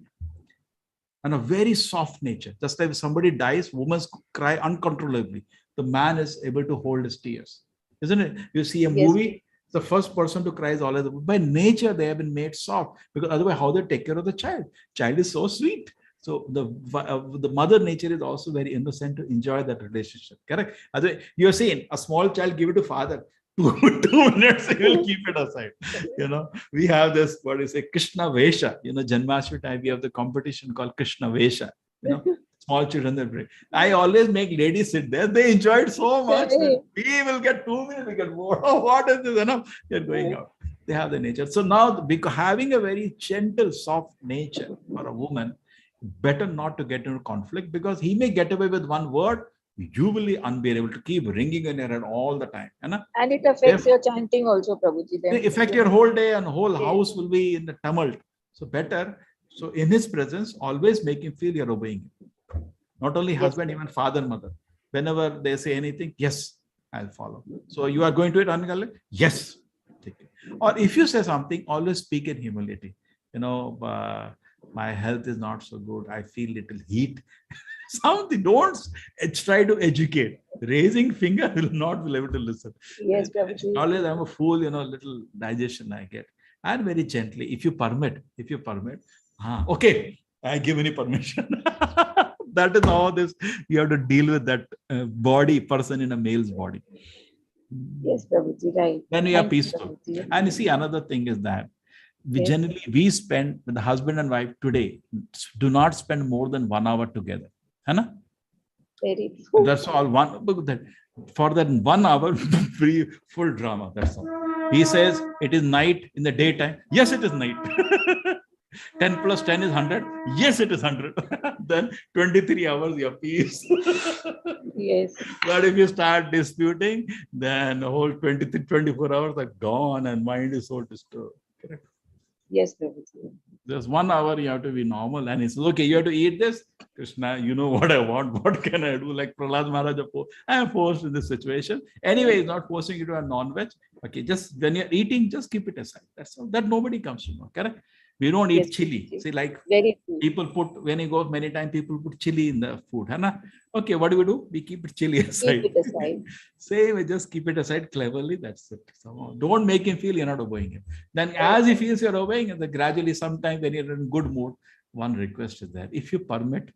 And a very soft nature. Just like if somebody dies, women cry uncontrollably. The man is able to hold his tears. Isn't it? You see a movie, the first person to cry is always, by nature, they have been made soft. Because otherwise, how they take care of the child? Child is so sweet. So the mother nature is also very innocent to enjoy that relationship. Correct? Otherwise, you're saying a small child, give it to father. 2 minutes, he will keep it aside. We have this, what is it, Krishna Vesha. Janmashtami time, we have the competition called Krishna Vesha. Small children, they pray. I always make ladies sit there. They enjoy it so much that we will get 2 minutes, we get more. Oh, what is this? Enough. They're going out. They have the nature. So now, because having a very gentle, soft nature for a woman, better not to get into conflict, because he may get away with one word, you will be unbearable to keep ringing in your head all the time. And it affects your chanting also, Prabhuji. They affect your whole day, and whole house will be in the tumult. So better. So in his presence, always make him feel you're obeying him. Not only husband, even father, mother. Whenever they say anything, yes, I'll follow. So you are going to it, Angal? Yes. Take it. Or if you say something, always speak in humility. My health is not so good. I feel little heat. Something. Don't try to educate. Raising finger will not be able to listen. Yes, Prabhuji. Always I'm a fool, little digestion I get. And very gently, if you permit, okay, I give any permission. That is how this, you have to deal with that person in a male's body. Yes, Prabhuji, right. Then we are peaceful. And you see, another thing is that we spend, the husband and wife today, do not spend more than 1 hour together. Hana? Very true. That's all. For that 1 hour, full drama. That's all. He says it is night in the daytime. Yes, it is night. 10 plus 10 is 100. Yes, it is 100. Then 23 hours, you have peace. Yes. But if you start disputing, then the whole 24 hours are gone and mind is so disturbed. Correct? Yes, Prabhuji. Just 1 hour you have to be normal, and it's okay. You have to eat this. Krishna, you know what I want. What can I do? Like Prahlad Maharaj, I am forced in this situation. Anyway, he's not forcing you to a non-veg. Okay, just when you're eating, just keep it aside. That's all. That nobody comes to know. Correct? We don't eat chili. See, like people put, when you go many times, people put chili in the food. Hana? Okay, what do? We keep it chili aside. Keep it aside. Say, we just keep it aside cleverly. That's it. So don't make him feel you're not obeying him. Then as he feels you're obeying him, then gradually, sometimes when you're in good mood, one request is that if you permit,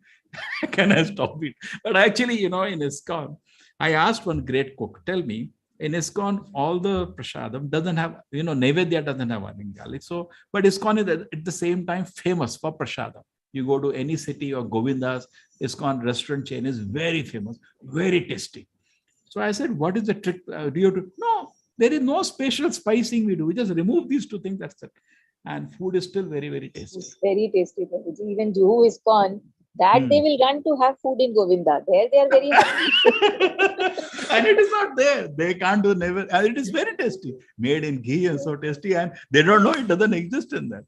can I stop it? But actually, in ISKCON, I asked one great cook, tell me, in ISKCON, all the prasadam doesn't have, Naivedya doesn't have one in Bengali. So, but ISKCON is at the same time famous for prasadam. You go to any city or Govinda's, ISKCON restaurant chain is very famous, very tasty. So I said, what is the trick? Do you have to? No, there is no special spicing we do. We just remove these two things, that's it. And food is still very, very tasty. It's very tasty, Prabhuji. Even Juhu ISKCON, that they will run to have food in Govinda. There they are very happy. And it is not there. They can't do never. And it is very tasty. Made in ghee and so tasty. And they don't know it doesn't exist in that.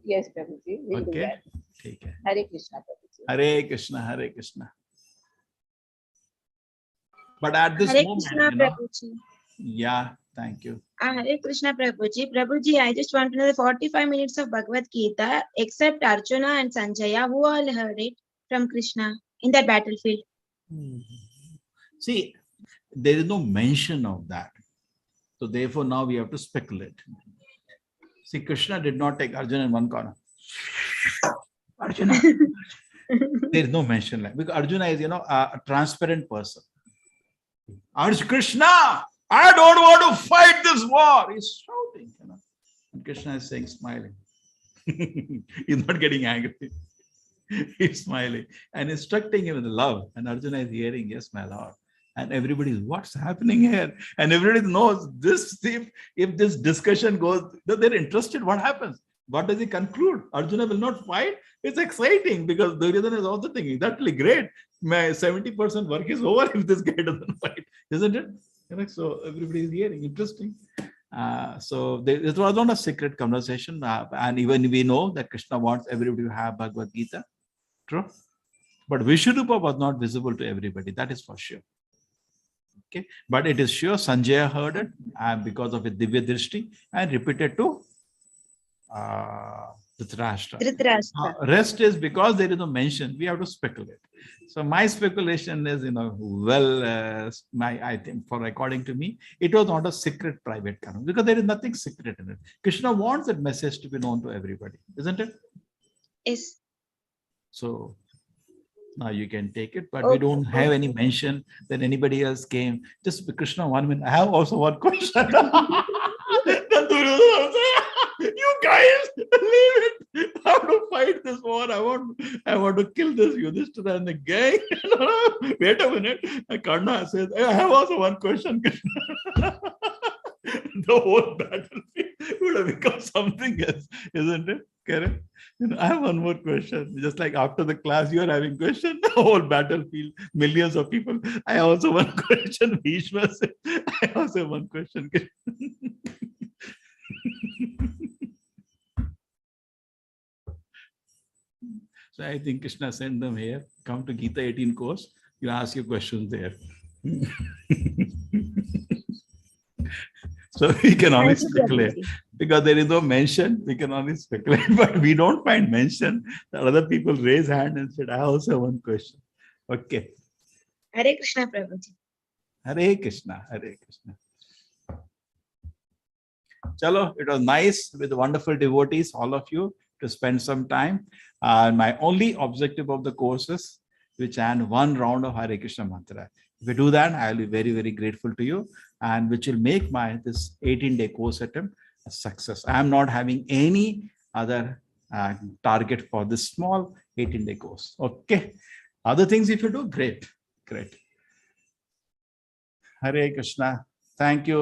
Yes, Prabhuji. We'll do that. Take care. Hare Krishna, Prabhuji. Hare Krishna, Hare Krishna. But at this Hare moment, Krishna, Prabhuji. yeah, thank you. Hare Krishna, Prabhuji. Prabhuji, I just want to know the 45 minutes of Bhagavad Gita, except Arjuna and Sanjaya, who all heard it from Krishna in that battlefield. See, there is no mention of that. So therefore, now we have to speculate. See, Krishna did not take Arjuna in one corner. Arjuna. There is no mention like, because Arjuna is, a transparent person. Krishna, I don't want to fight this war. He's shouting, And Krishna is saying, smiling. He's not getting angry. He's smiling and instructing him with love. And Arjuna is hearing, yes, my Lord. And everybody is, what's happening here? And everybody knows this. If this discussion goes, they're interested. What happens? What does he conclude? Arjuna will not fight. It's exciting because Duryodhana is also thinking, that's really great. My 70% work is over if this guy doesn't fight, isn't it? So everybody is hearing. Interesting. So it was not a secret conversation. And even we know that Krishna wants everybody to have Bhagavad Gita. True. But Vishnurupa was not visible to everybody. That is for sure. Okay, but it is sure Sanjaya heard it because of a Divya Drishti and repeated to Dhritarashtra. Rest is because there is no mention. We have to speculate. So my speculation is, I think, according to me, it was not a secret private canon because there is nothing secret in it. Krishna wants that message to be known to everybody, isn't it? Yes. So now you can take it, but we don't have any mention that anybody else came. Just Krishna, 1 minute. I have also one question. You guys, leave it. I have to fight this war. I want to kill this Yudhishthira and the gang. Wait a minute. Karna says, I have also one question. The whole battlefield would have become something else, isn't it? Correct? I have one more question. Just like after the class, you are having question, the whole battlefield, millions of people. I also one question. Bhishma said, I also one question. So I think Krishna sent them here. Come to Gita 18 course. You ask your questions there. So we can only speculate because there is no mention. We can only speculate, but we don't find mention that other people raise hand and said, I also have one question. Okay. Hare Krishna, Prabhuji. Hare Krishna. Hare Krishna. Chalo, it was nice with wonderful devotees, all of you, to spend some time. My only objective of the course is to chant one round of Hare Krishna mantra. If you do that, I will be very, very grateful to you, and which will make this 18-day course attempt a success. I am not having any other target for this small 18-day course. Okay. Other things, if you do, great. Great. Hare Krishna. Thank you.